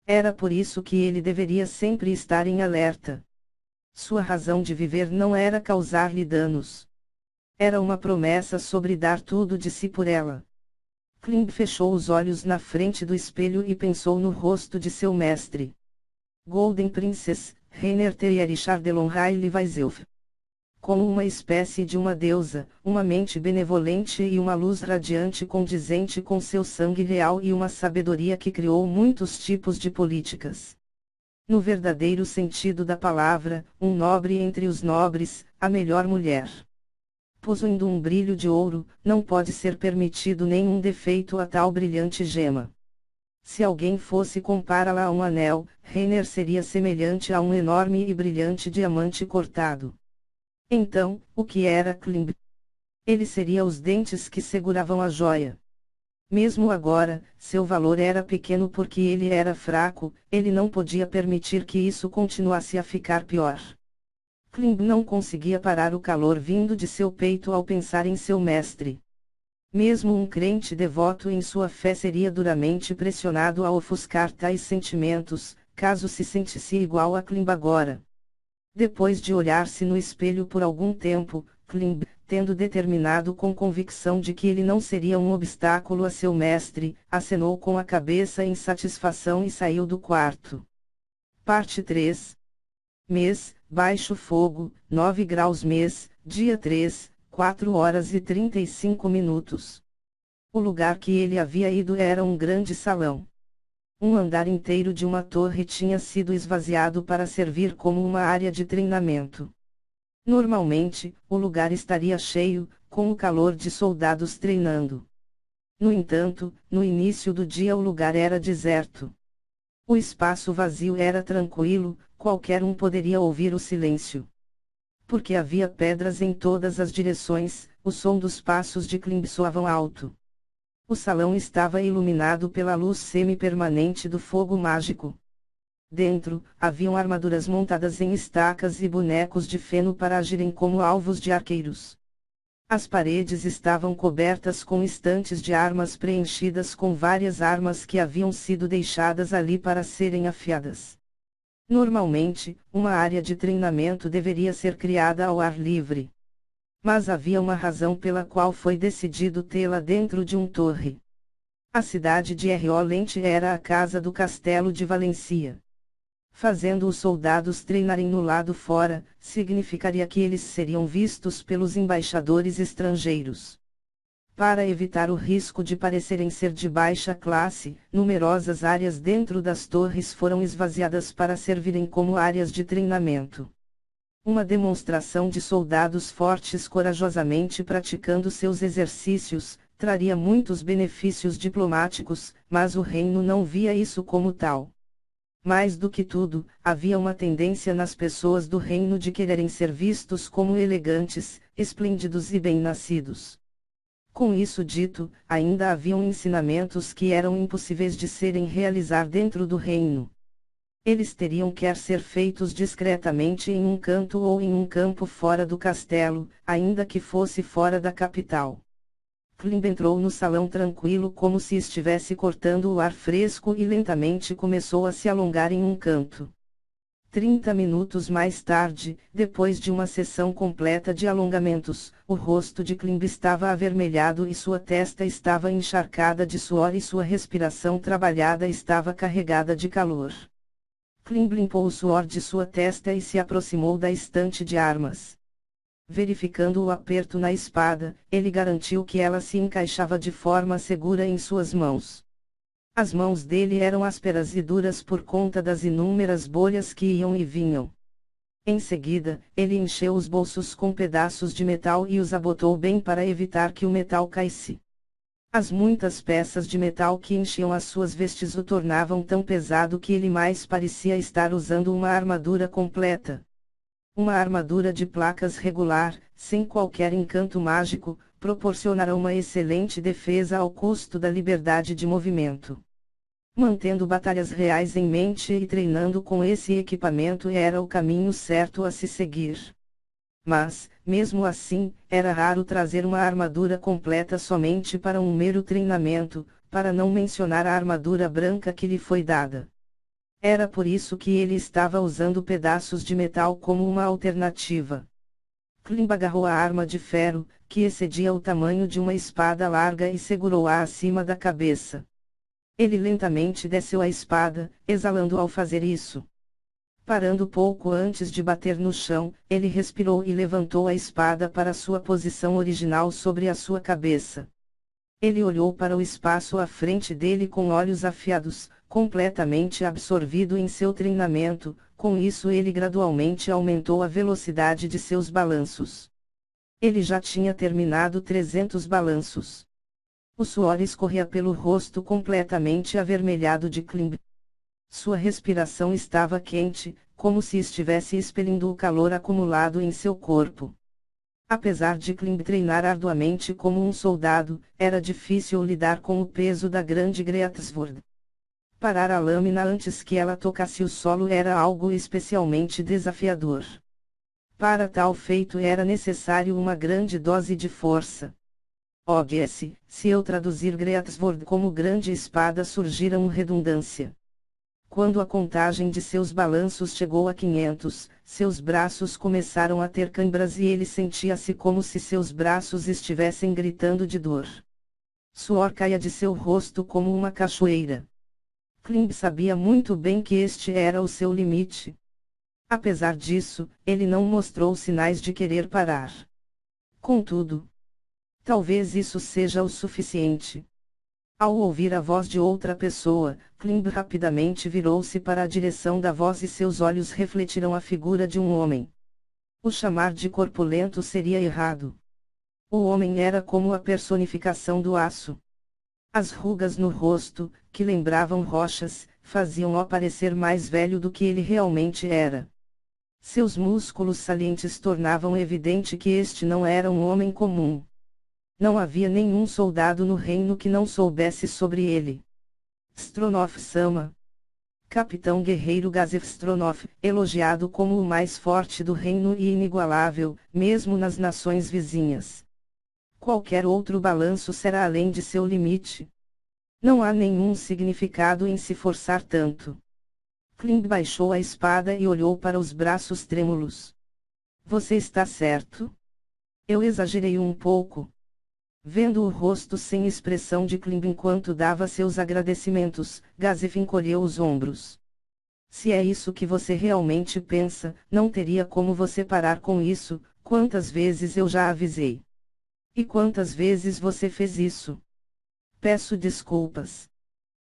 Era por isso que ele deveria sempre estar em alerta. Sua razão de viver não era causar-lhe danos. Era uma promessa sobre dar tudo de si por ela. Klimb fechou os olhos na frente do espelho e pensou no rosto de seu mestre. Golden Princess, Rainier Teirichar de Lonraille Weiself. Como uma espécie de uma deusa, uma mente benevolente e uma luz radiante condizente com seu sangue real e uma sabedoria que criou muitos tipos de políticas. No verdadeiro sentido da palavra, um nobre entre os nobres, a melhor mulher. Possuindo um brilho de ouro, não pode ser permitido nenhum defeito a tal brilhante gema. Se alguém fosse compará-la a um anel, Rainier seria semelhante a um enorme e brilhante diamante cortado. Então, o que era Klimb? Ele seria os dentes que seguravam a joia. Mesmo agora, seu valor era pequeno porque ele era fraco, ele não podia permitir que isso continuasse a ficar pior. Klimb não conseguia parar o calor vindo de seu peito ao pensar em seu mestre. Mesmo um crente devoto em sua fé seria duramente pressionado a ofuscar tais sentimentos, caso se sentisse igual a Klimb agora. Depois de olhar-se no espelho por algum tempo, Klimb, tendo determinado com convicção de que ele não seria um obstáculo a seu mestre, acenou com a cabeça em satisfação e saiu do quarto. Parte 3. Mês, baixo fogo, 9 graus mês, dia 3, 4 horas e 35 minutos. O lugar que ele havia ido era um grande salão. Um andar inteiro de uma torre tinha sido esvaziado para servir como uma área de treinamento. Normalmente, o lugar estaria cheio, com o calor de soldados treinando. No entanto, no início do dia o lugar era deserto. O espaço vazio era tranquilo, qualquer um poderia ouvir o silêncio. Porque havia pedras em todas as direções, o som dos passos de Klimb soavam alto. O salão estava iluminado pela luz semi-permanente do fogo mágico. Dentro, haviam armaduras montadas em estacas e bonecos de feno para agirem como alvos de arqueiros. As paredes estavam cobertas com estantes de armas preenchidas com várias armas que haviam sido deixadas ali para serem afiadas. Normalmente, uma área de treinamento deveria ser criada ao ar livre. Mas havia uma razão pela qual foi decidido tê-la dentro de uma torre. A cidade de R'Olente era a casa do castelo de Valencia. fazendo os soldados treinarem no lado fora, significaria que eles seriam vistos pelos embaixadores estrangeiros. Para evitar o risco de parecerem ser de baixa classe, numerosas áreas dentro das torres foram esvaziadas para servirem como áreas de treinamento. Uma demonstração de soldados fortes corajosamente praticando seus exercícios, traria muitos benefícios diplomáticos, mas o reino não via isso como tal. Mais do que tudo, havia uma tendência nas pessoas do reino de quererem ser vistos como elegantes, esplêndidos e bem-nascidos. Com isso dito, ainda haviam ensinamentos que eram impossíveis de serem realizar dentro do reino. Eles teriam que ser feitos discretamente em um canto ou em um campo fora do castelo, ainda que fosse fora da capital. Klimb entrou no salão tranquilo como se estivesse cortando o ar fresco e lentamente começou a se alongar em um canto. 30 minutos mais tarde, depois de uma sessão completa de alongamentos, o rosto de Klimb estava avermelhado e sua testa estava encharcada de suor e sua respiração trabalhada estava carregada de calor. Klimb limpou o suor de sua testa e se aproximou da estante de armas. Verificando o aperto na espada, ele garantiu que ela se encaixava de forma segura em suas mãos. As mãos dele eram ásperas e duras por conta das inúmeras bolhas que iam e vinham. Em seguida, ele encheu os bolsos com pedaços de metal e os abotou bem para evitar que o metal caísse. As muitas peças de metal que enchiam as suas vestes o tornavam tão pesado que ele mais parecia estar usando uma armadura completa. Uma armadura de placas regular, sem qualquer encanto mágico, proporcionará uma excelente defesa ao custo da liberdade de movimento. Mantendo batalhas reais em mente e treinando com esse equipamento era o caminho certo a se seguir. Mas, mesmo assim, era raro trazer uma armadura completa somente para um mero treinamento, para não mencionar a armadura branca que lhe foi dada. Era por isso que ele estava usando pedaços de metal como uma alternativa. Klimb agarrou a arma de ferro, que excedia o tamanho de uma espada larga e segurou-a acima da cabeça. Ele lentamente desceu a espada, exalando ao fazer isso. Parando pouco antes de bater no chão, ele respirou e levantou a espada para sua posição original sobre a sua cabeça. Ele olhou para o espaço à frente dele com olhos afiados, completamente absorvido em seu treinamento, com isso ele gradualmente aumentou a velocidade de seus balanços. Ele já tinha terminado 300 balanços. O suor escorria pelo rosto completamente avermelhado de Klimb. Sua respiração estava quente, como se estivesse expelindo o calor acumulado em seu corpo. Apesar de Klimb treinar arduamente como um soldado, era difícil lidar com o peso da grande Greatsword. Parar a lâmina antes que ela tocasse o solo era algo especialmente desafiador. Para tal feito era necessário uma grande dose de força. Óbvio-se, se eu traduzir Greatsword como grande espada surgira uma redundância. Quando a contagem de seus balanços chegou a 500, seus braços começaram a ter câimbras e ele sentia-se como se seus braços estivessem gritando de dor. Suor caía de seu rosto como uma cachoeira. Klimb sabia muito bem que este era o seu limite. Apesar disso, ele não mostrou sinais de querer parar. Contudo, talvez isso seja o suficiente. Ao ouvir a voz de outra pessoa, Klimb rapidamente virou-se para a direção da voz e seus olhos refletiram a figura de um homem. O chamar de corpulento seria errado. O homem era como a personificação do aço. As rugas no rosto, que lembravam rochas, faziam-o parecer mais velho do que ele realmente era. Seus músculos salientes tornavam evidente que este não era um homem comum. Não havia nenhum soldado no reino que não soubesse sobre ele. Stronov-sama. Capitão guerreiro Gazef Stronov, elogiado como o mais forte do reino e inigualável, mesmo nas nações vizinhas. Qualquer outro balanço será além de seu limite. Não há nenhum significado em se forçar tanto. Klimb baixou a espada e olhou para os braços trêmulos. Você está certo? Eu exagerei um pouco. Vendo o rosto sem expressão de Klimb enquanto dava seus agradecimentos, Gazef encolheu os ombros. Se é isso que você realmente pensa, não teria como você parar com isso. Quantas vezes eu já avisei? E quantas vezes você fez isso? Peço desculpas.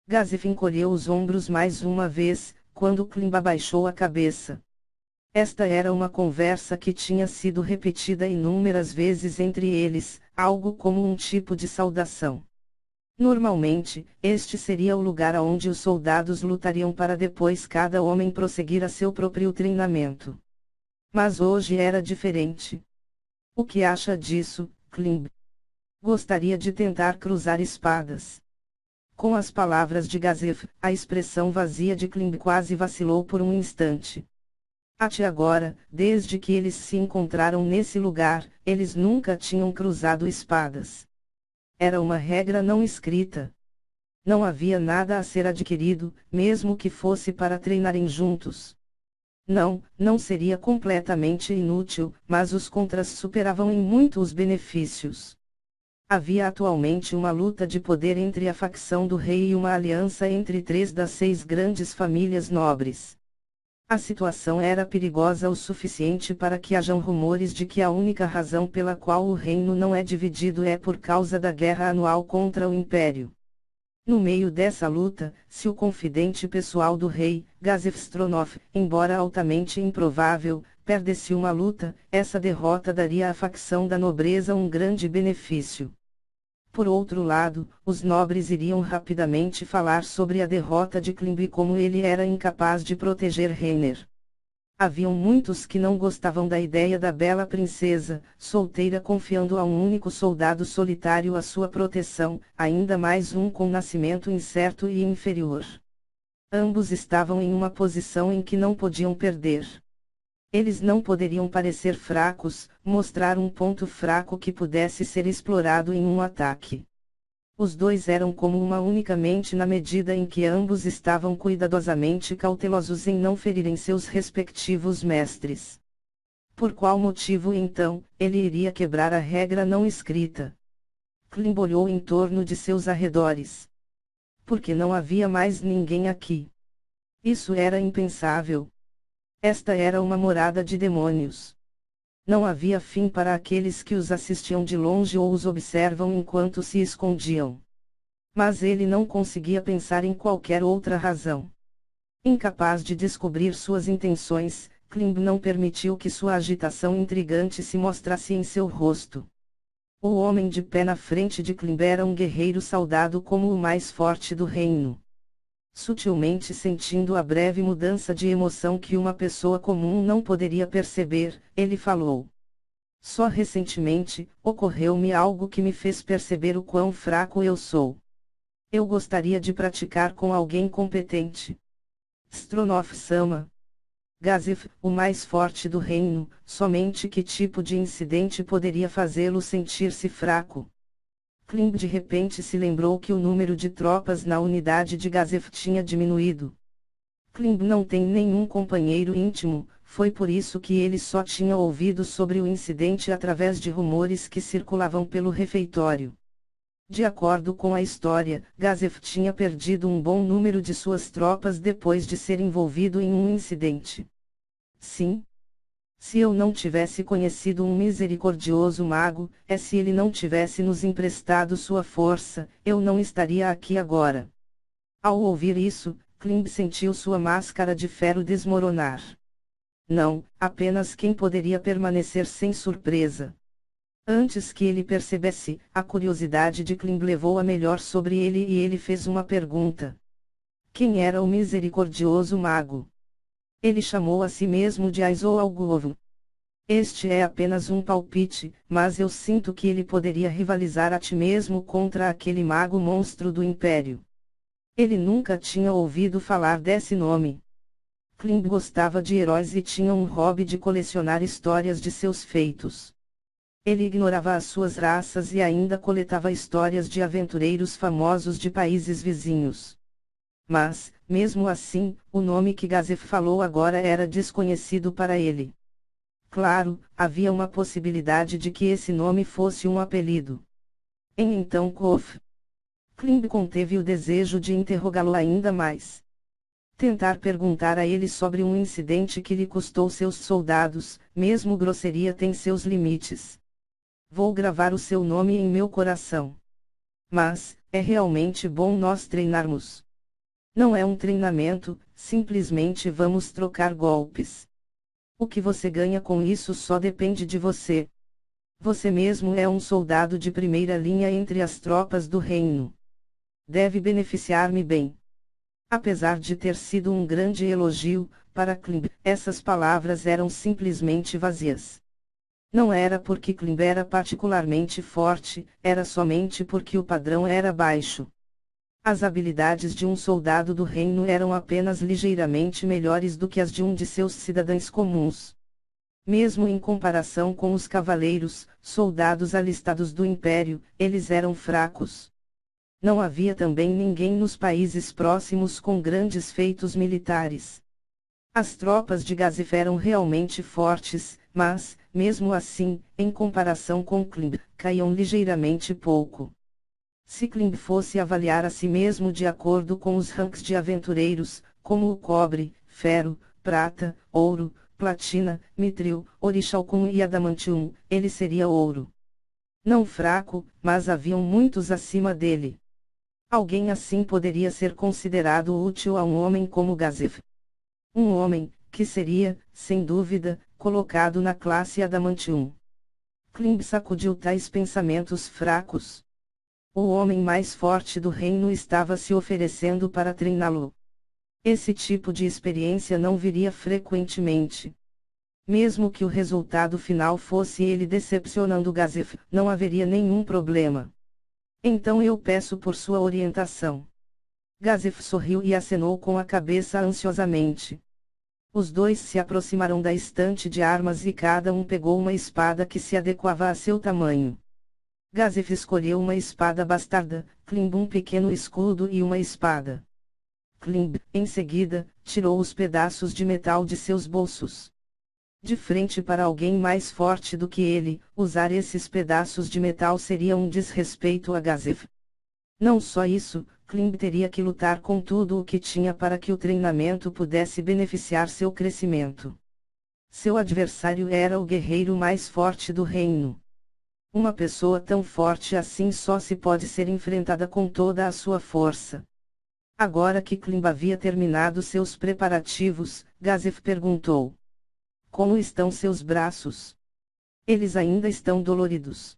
Gazef encolheu os ombros mais uma vez, quando Klimb abaixou a cabeça. Esta era uma conversa que tinha sido repetida inúmeras vezes entre eles, algo como um tipo de saudação. Normalmente, este seria o lugar aonde os soldados lutariam para depois cada homem prosseguir a seu próprio treinamento. Mas hoje era diferente. O que acha disso, Klimb? Gostaria de tentar cruzar espadas. Com as palavras de Gazef, a expressão vazia de Klimb quase vacilou por um instante. Até agora, desde que eles se encontraram nesse lugar, eles nunca tinham cruzado espadas. Era uma regra não escrita. Não havia nada a ser adquirido, mesmo que fosse para treinarem juntos. Não seria completamente inútil, mas os contras superavam em muito os benefícios. Havia atualmente uma luta de poder entre a facção do rei e uma aliança entre 3 das 6 grandes famílias nobres. A situação era perigosa o suficiente para que hajam rumores de que a única razão pela qual o reino não é dividido é por causa da guerra anual contra o Império. No meio dessa luta, se o confidente pessoal do rei, Gazef Stronov, embora altamente improvável, perdesse uma luta, essa derrota daria à facção da nobreza um grande benefício. Por outro lado, os nobres iriam rapidamente falar sobre a derrota de Klimb e como ele era incapaz de proteger Reiner. Haviam muitos que não gostavam da ideia da bela princesa, solteira confiando a um único soldado solitário a sua proteção, ainda mais um com nascimento incerto e inferior. Ambos estavam em uma posição em que não podiam perder. Eles não poderiam parecer fracos, mostrar um ponto fraco que pudesse ser explorado em um ataque. Os dois eram como uma única mente na medida em que ambos estavam cuidadosamente cautelosos em não ferirem seus respectivos mestres. Por qual motivo então, ele iria quebrar a regra não escrita? Klimb olhou em torno de seus arredores. Porque não havia mais ninguém aqui. Isso era impensável. Esta era uma morada de demônios. Não havia fim para aqueles que os assistiam de longe ou os observam enquanto se escondiam. Mas ele não conseguia pensar em qualquer outra razão. Incapaz de descobrir suas intenções, Klimb não permitiu que sua agitação intrigante se mostrasse em seu rosto. O homem de pé na frente de Klimb era um guerreiro saudado como o mais forte do reino. Sutilmente sentindo a breve mudança de emoção que uma pessoa comum não poderia perceber, ele falou. Só recentemente, ocorreu-me algo que me fez perceber o quão fraco eu sou. Eu gostaria de praticar com alguém competente. Stronov-sama. Gazef, o mais forte do reino, somente que tipo de incidente poderia fazê-lo sentir-se fraco? Klimb de repente se lembrou que o número de tropas na unidade de Gazef tinha diminuído. Klimb não tem nenhum companheiro íntimo, foi por isso que ele só tinha ouvido sobre o incidente através de rumores que circulavam pelo refeitório. De acordo com a história, Gazef tinha perdido um bom número de suas tropas depois de ser envolvido em um incidente. Sim. Se eu não tivesse conhecido um misericordioso mago, se ele não tivesse nos emprestado sua força, eu não estaria aqui agora. Ao ouvir isso, Klimb sentiu sua máscara de ferro desmoronar. Não, apenas quem poderia permanecer sem surpresa. Antes que ele percebesse, a curiosidade de Klimb levou a melhor sobre ele e ele fez uma pergunta. Quem era o misericordioso mago? Ele chamou a si mesmo de Aizoalguovo. Este é apenas um palpite, mas eu sinto que ele poderia rivalizar a ti mesmo contra aquele mago monstro do Império. Ele nunca tinha ouvido falar desse nome. Klimb gostava de heróis e tinha um hobby de colecionar histórias de seus feitos. Ele ignorava as suas raças e ainda coletava histórias de aventureiros famosos de países vizinhos. Mas, mesmo assim, o nome que Gazef falou agora era desconhecido para ele. Claro, havia uma possibilidade de que esse nome fosse um apelido. Então Kof. Klimb conteve o desejo de interrogá-lo ainda mais. Tentar perguntar a ele sobre um incidente que lhe custou seus soldados, mesmo grosseria tem seus limites. Vou gravar o seu nome em meu coração. Mas, é realmente bom nós treinarmos. Não é um treinamento, simplesmente vamos trocar golpes. O que você ganha com isso só depende de você. Você mesmo é um soldado de primeira linha entre as tropas do reino. Deve beneficiar-me bem. Apesar de ter sido um grande elogio, para Klimb, essas palavras eram simplesmente vazias. Não era porque Klimb era particularmente forte, era somente porque o padrão era baixo. As habilidades de um soldado do reino eram apenas ligeiramente melhores do que as de um de seus cidadãos comuns. Mesmo em comparação com os cavaleiros, soldados alistados do Império, eles eram fracos. Não havia também ninguém nos países próximos com grandes feitos militares. As tropas de Gazif eram realmente fortes, mas, mesmo assim, em comparação com Klimb, caíam ligeiramente pouco. Se Klimb fosse avaliar a si mesmo de acordo com os ranks de aventureiros, como o cobre, ferro, prata, ouro, platina, mitril, orichalcum e adamantium, ele seria ouro. Não fraco, mas haviam muitos acima dele. Alguém assim poderia ser considerado útil a um homem como Gazif. Um homem, que seria, sem dúvida, colocado na classe Adamantium. Klimb sacudiu tais pensamentos fracos. O homem mais forte do reino estava se oferecendo para treiná-lo. Esse tipo de experiência não viria frequentemente. Mesmo que o resultado final fosse ele decepcionando Gazif, não haveria nenhum problema. Então eu peço por sua orientação. Gazif sorriu e acenou com a cabeça ansiosamente. Os dois se aproximaram da estante de armas e cada um pegou uma espada que se adequava a seu tamanho. Gazif escolheu uma espada bastarda, Klimb um pequeno escudo e uma espada. Klimb, em seguida, tirou os pedaços de metal de seus bolsos. De frente para alguém mais forte do que ele, usar esses pedaços de metal seria um desrespeito a Gazif. Não só isso, Klimb teria que lutar com tudo o que tinha para que o treinamento pudesse beneficiar seu crescimento. Seu adversário era o guerreiro mais forte do reino. Uma pessoa tão forte assim só se pode ser enfrentada com toda a sua força. Agora que Klimb havia terminado seus preparativos, Gazif perguntou: como estão seus braços? Eles ainda estão doloridos.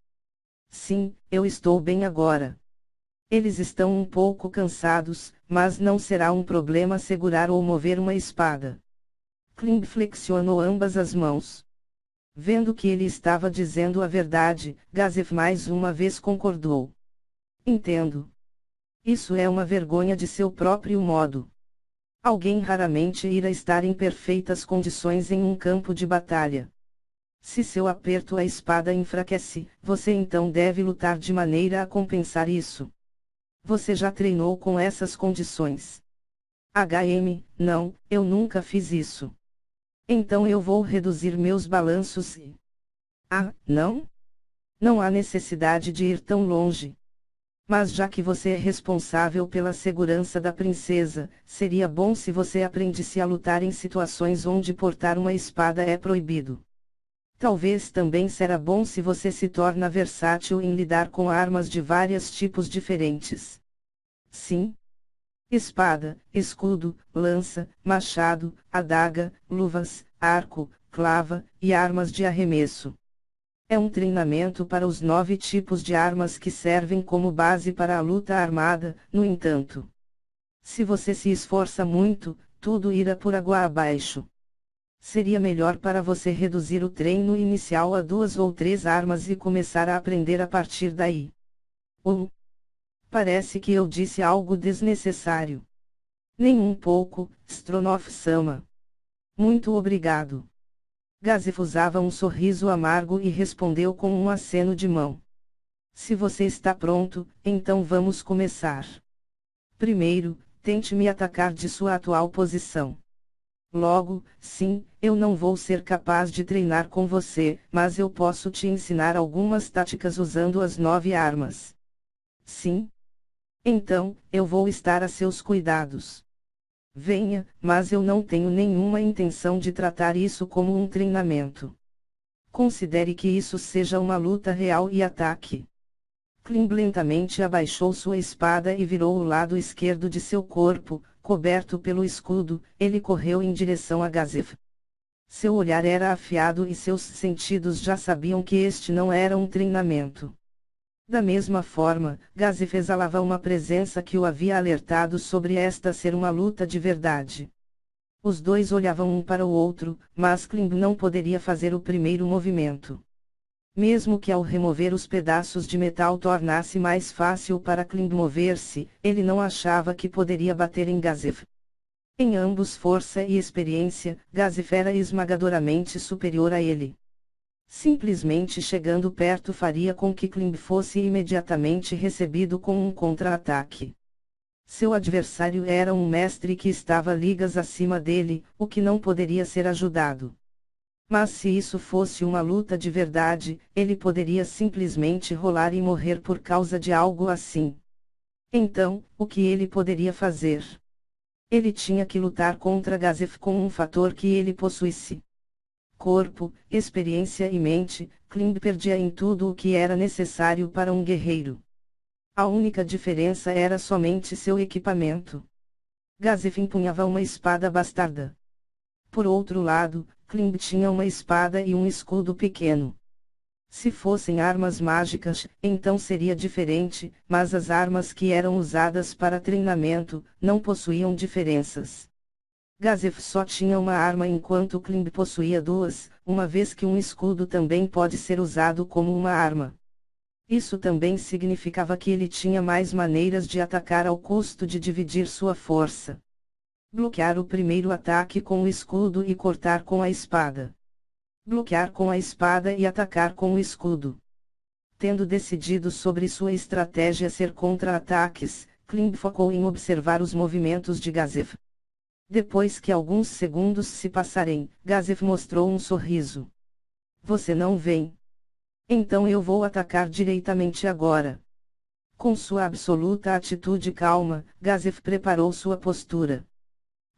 Sim, eu estou bem agora. Eles estão um pouco cansados, mas não será um problema segurar ou mover uma espada. Klimb flexionou ambas as mãos. Vendo que ele estava dizendo a verdade, Gazif mais uma vez concordou. Entendo. Isso é uma vergonha de seu próprio modo. Alguém raramente irá estar em perfeitas condições em um campo de batalha. Se seu aperto à espada enfraquece, você então deve lutar de maneira a compensar isso. Você já treinou com essas condições? Não, eu nunca fiz isso. Então eu vou reduzir meus balanços e... não? Não há necessidade de ir tão longe. Mas já que você é responsável pela segurança da princesa, seria bom se você aprendesse a lutar em situações onde portar uma espada é proibido. Talvez também será bom se você se torna versátil em lidar com armas de vários tipos diferentes. Sim. Espada, escudo, lança, machado, adaga, luvas, arco, clava, e armas de arremesso. É um treinamento para os 9 tipos de armas que servem como base para a luta armada, no entanto. Se você se esforça muito, tudo irá por água abaixo. Seria melhor para você reduzir o treino inicial a 2 ou 3 armas e começar a aprender a partir daí. Parece que eu disse algo desnecessário. Nem um pouco, Stronov-sama. Muito obrigado. Gazif usava um sorriso amargo e respondeu com um aceno de mão. Se você está pronto, então vamos começar. Primeiro, tente me atacar de sua atual posição. Logo, sim, eu não vou ser capaz de treinar com você, mas eu posso te ensinar algumas táticas usando as 9 armas. Sim? Então, eu vou estar a seus cuidados. venha, mas eu não tenho nenhuma intenção de tratar isso como um treinamento. Considere que isso seja uma luta real e ataque. Klimb lentamente abaixou sua espada e virou o lado esquerdo de seu corpo, coberto pelo escudo. Ele correu em direção a Gazef. Seu olhar era afiado e seus sentidos já sabiam que este não era um treinamento. Da mesma forma, Gazef exalava uma presença que o havia alertado sobre esta ser uma luta de verdade. Os dois olhavam um para o outro, mas Klimb não poderia fazer o primeiro movimento. Mesmo que ao remover os pedaços de metal tornasse mais fácil para Klimb mover-se, ele não achava que poderia bater em Gazef. Em ambos força e experiência, Gazef era esmagadoramente superior a ele. Simplesmente chegando perto faria com que Klimb fosse imediatamente recebido com um contra-ataque. Seu adversário era um mestre que estava ligas acima dele, o que não poderia ser ajudado. Mas se isso fosse uma luta de verdade, ele poderia simplesmente rolar e morrer por causa de algo assim. Então, o que ele poderia fazer? Ele tinha que lutar contra Gazef com um fator que ele possuísse. Corpo, experiência e mente. Klimb perdia em tudo o que era necessário para um guerreiro. A única diferença era somente seu equipamento. Gazef empunhava uma espada bastarda. Por outro lado, Klimb tinha uma espada e um escudo pequeno. Se fossem armas mágicas, então seria diferente, mas as armas que eram usadas para treinamento, não possuíam diferenças. Gazef só tinha uma arma enquanto Klimb possuía duas, uma vez que um escudo também pode ser usado como uma arma. Isso também significava que ele tinha mais maneiras de atacar ao custo de dividir sua força. Bloquear o primeiro ataque com o escudo e cortar com a espada. Bloquear com a espada e atacar com o escudo. Tendo decidido sobre sua estratégia ser contra-ataques, Klimb focou em observar os movimentos de Gazef. Depois que alguns segundos se passarem, Gazef mostrou um sorriso. Você não vem? Então eu vou atacar diretamente agora. Com sua absoluta atitude calma, Gazef preparou sua postura.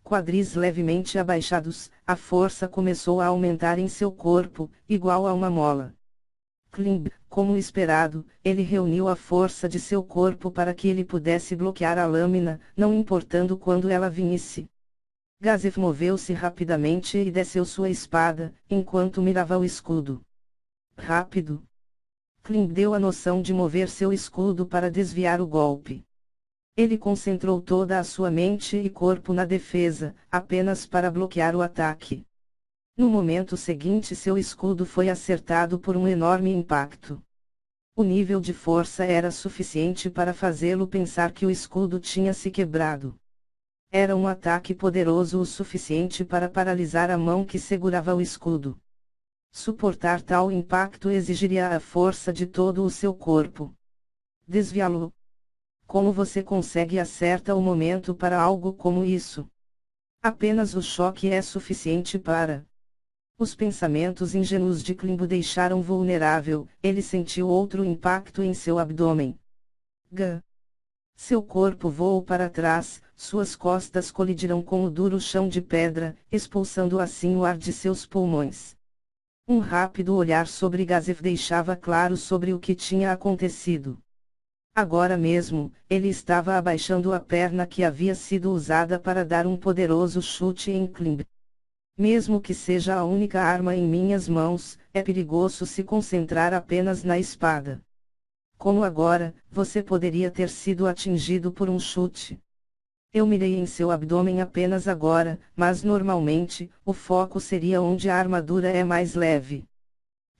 Quadris levemente abaixados, a força começou a aumentar em seu corpo, igual a uma mola. Klimb, como esperado, ele reuniu a força de seu corpo para que ele pudesse bloquear a lâmina, não importando quando ela viesse. Gazef moveu-se rapidamente e desceu sua espada, enquanto mirava o escudo. Rápido. Klimb deu a noção de mover seu escudo para desviar o golpe. Ele concentrou toda a sua mente e corpo na defesa, apenas para bloquear o ataque. No momento seguinte seu escudo foi acertado por um enorme impacto. O nível de força era suficiente para fazê-lo pensar que o escudo tinha se quebrado. Era um ataque poderoso o suficiente para paralisar a mão que segurava o escudo. Suportar tal impacto exigiria a força de todo o seu corpo. Desviá-lo. Como você consegue acertar o momento para algo como isso? Apenas o choque é suficiente para... Os pensamentos ingênuos de Klimb o deixaram vulnerável, ele sentiu outro impacto em seu abdômen. Gah! Seu corpo voou para trás, suas costas colidiram com o duro chão de pedra, expulsando assim o ar de seus pulmões. Um rápido olhar sobre Gazef deixava claro sobre o que tinha acontecido. Agora mesmo, ele estava abaixando a perna que havia sido usada para dar um poderoso chute em Klimb. Mesmo que seja a única arma em minhas mãos, é perigoso se concentrar apenas na espada. Como agora, você poderia ter sido atingido por um chute. Eu mirei em seu abdômen apenas agora, mas normalmente, o foco seria onde a armadura é mais leve.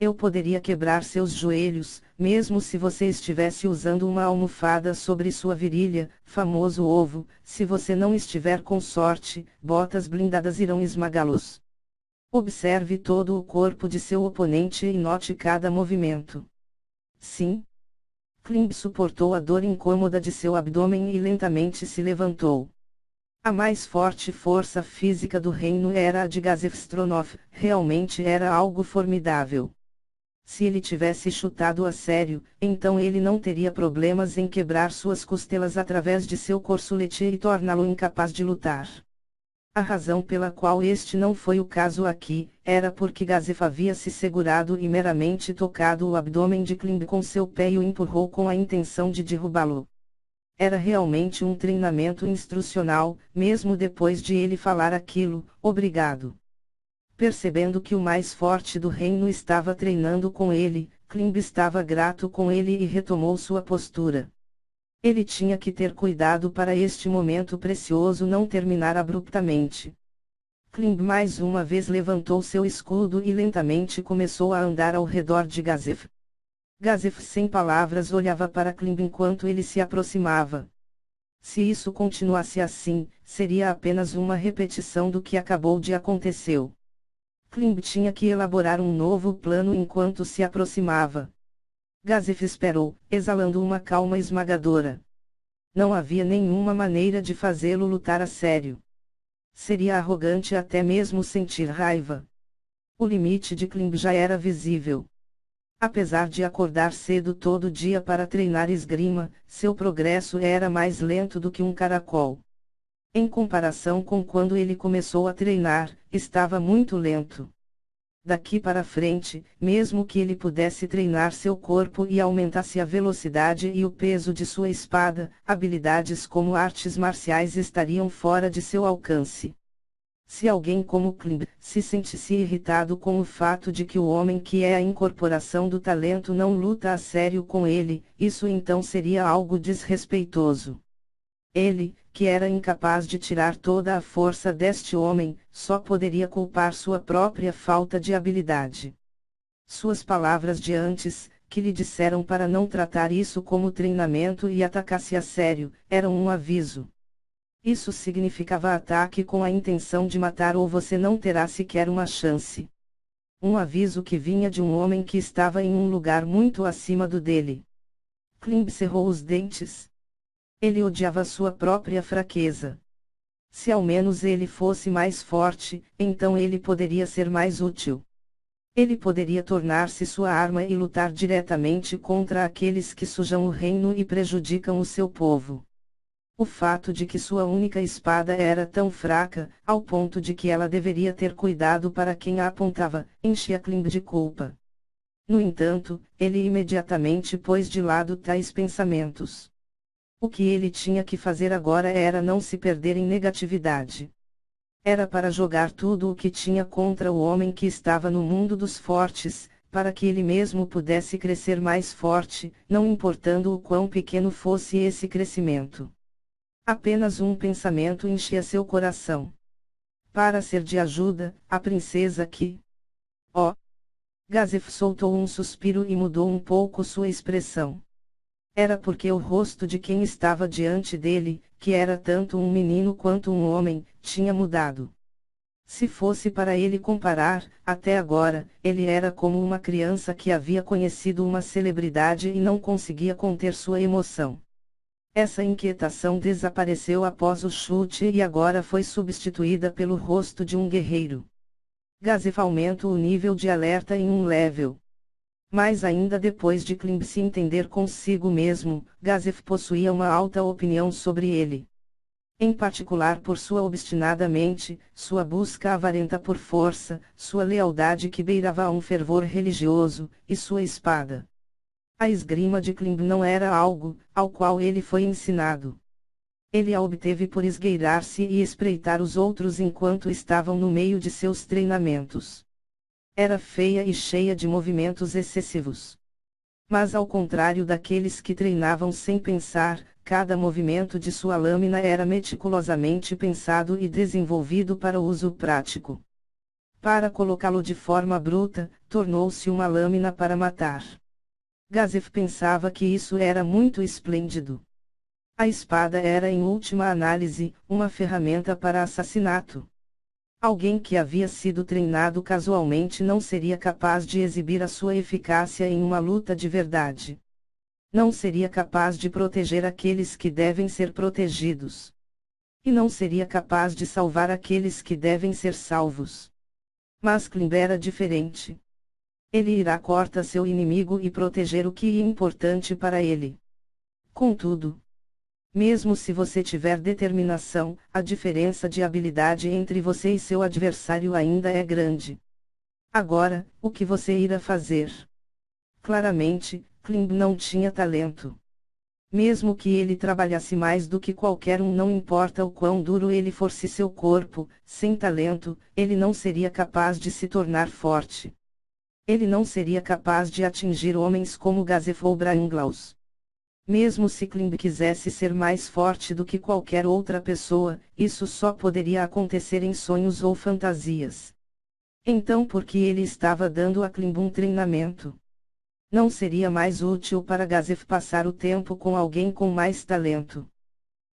Eu poderia quebrar seus joelhos, mesmo se você estivesse usando uma almofada sobre sua virilha, famoso ovo. Se você não estiver com sorte, botas blindadas irão esmagá-los. Observe todo o corpo de seu oponente e note cada movimento. Sim. Klimb suportou a dor incômoda de seu abdômen e lentamente se levantou. A mais forte força física do reino era a de Gazef Stronov, realmente era algo formidável. Se ele tivesse chutado a sério, então ele não teria problemas em quebrar suas costelas através de seu corsulete e torná-lo incapaz de lutar. A razão pela qual este não foi o caso aqui, era porque Gazef havia se segurado e meramente tocado o abdômen de Klimb com seu pé e o empurrou com a intenção de derrubá-lo. Era realmente um treinamento instrucional, mesmo depois de ele falar aquilo, obrigado. Percebendo que o mais forte do reino estava treinando com ele, Klimb estava grato com ele e retomou sua postura. Ele tinha que ter cuidado para este momento precioso não terminar abruptamente. Klimb mais uma vez levantou seu escudo e lentamente começou a andar ao redor de Gazef. Gazef sem palavras olhava para Klimb enquanto ele se aproximava. Se isso continuasse assim, seria apenas uma repetição do que acabou de acontecer. Klimb tinha que elaborar um novo plano enquanto se aproximava. Gazef esperou, exalando uma calma esmagadora. Não havia nenhuma maneira de fazê-lo lutar a sério. Seria arrogante até mesmo sentir raiva. O limite de Klimb já era visível. Apesar de acordar cedo todo dia para treinar esgrima, seu progresso era mais lento do que um caracol. Em comparação com quando ele começou a treinar, estava muito lento. Daqui para frente, mesmo que ele pudesse treinar seu corpo e aumentasse a velocidade e o peso de sua espada, habilidades como artes marciais estariam fora de seu alcance. Se alguém como Klimb se sentisse irritado com o fato de que o homem que é a incorporação do talento não luta a sério com ele, isso então seria algo desrespeitoso. Ele, que era incapaz de tirar toda a força deste homem, só poderia culpar sua própria falta de habilidade. Suas palavras de antes, que lhe disseram para não tratar isso como treinamento e atacasse a sério, eram um aviso. Isso significava ataque com a intenção de matar ou você não terá sequer uma chance. Um aviso que vinha de um homem que estava em um lugar muito acima do dele. Klimb cerrou os dentes. Ele odiava sua própria fraqueza. Se ao menos ele fosse mais forte, então ele poderia ser mais útil. Ele poderia tornar-se sua arma e lutar diretamente contra aqueles que sujam o reino e prejudicam o seu povo. O fato de que sua única espada era tão fraca, ao ponto de que ela deveria ter cuidado para quem a apontava, enchia Klimb de culpa. No entanto, ele imediatamente pôs de lado tais pensamentos. O que ele tinha que fazer agora era não se perder em negatividade. Era para jogar tudo o que tinha contra o homem que estava no mundo dos fortes, para que ele mesmo pudesse crescer mais forte, não importando o quão pequeno fosse esse crescimento. Apenas um pensamento enchia seu coração. Para ser de ajuda, a princesa que... Oh! Gazef soltou um suspiro e mudou um pouco sua expressão. Era porque o rosto de quem estava diante dele, que era tanto um menino quanto um homem, tinha mudado. Se fosse para ele comparar, até agora, ele era como uma criança que havia conhecido uma celebridade e não conseguia conter sua emoção. Essa inquietação desapareceu após o chute e agora foi substituída pelo rosto de um guerreiro. Gazef aumenta o nível de alerta em um level. Mas ainda depois de Klimb se entender consigo mesmo, Gazef possuía uma alta opinião sobre ele. Em particular por sua obstinada mente, sua busca avarenta por força, sua lealdade que beirava a um fervor religioso, e sua espada. A esgrima de Klimb não era algo ao qual ele foi ensinado. Ele a obteve por esgueirar-se e espreitar os outros enquanto estavam no meio de seus treinamentos. Era feia e cheia de movimentos excessivos. Mas ao contrário daqueles que treinavam sem pensar, cada movimento de sua lâmina era meticulosamente pensado e desenvolvido para uso prático. Para colocá-lo de forma bruta, tornou-se uma lâmina para matar. Gazef pensava que isso era muito esplêndido. A espada era em última análise, uma ferramenta para assassinato. Alguém que havia sido treinado casualmente não seria capaz de exibir a sua eficácia em uma luta de verdade. Não seria capaz de proteger aqueles que devem ser protegidos. E não seria capaz de salvar aqueles que devem ser salvos. Mas Klimb era diferente. Ele irá cortar seu inimigo e proteger o que é importante para ele. Contudo, Mesmo se você tiver determinação, a diferença de habilidade entre você e seu adversário ainda é grande. Agora, o que você irá fazer? Claramente, Klimb não tinha talento. Mesmo que ele trabalhasse mais do que qualquer um, não importa o quão duro ele fosse seu corpo, sem talento, ele não seria capaz de se tornar forte. Ele não seria capaz de atingir homens como Gazef ou Braunglaus. Mesmo se Klimb quisesse ser mais forte do que qualquer outra pessoa, isso só poderia acontecer em sonhos ou fantasias. Então por que ele estava dando a Klimb um treinamento? Não seria mais útil para Gazef passar o tempo com alguém com mais talento?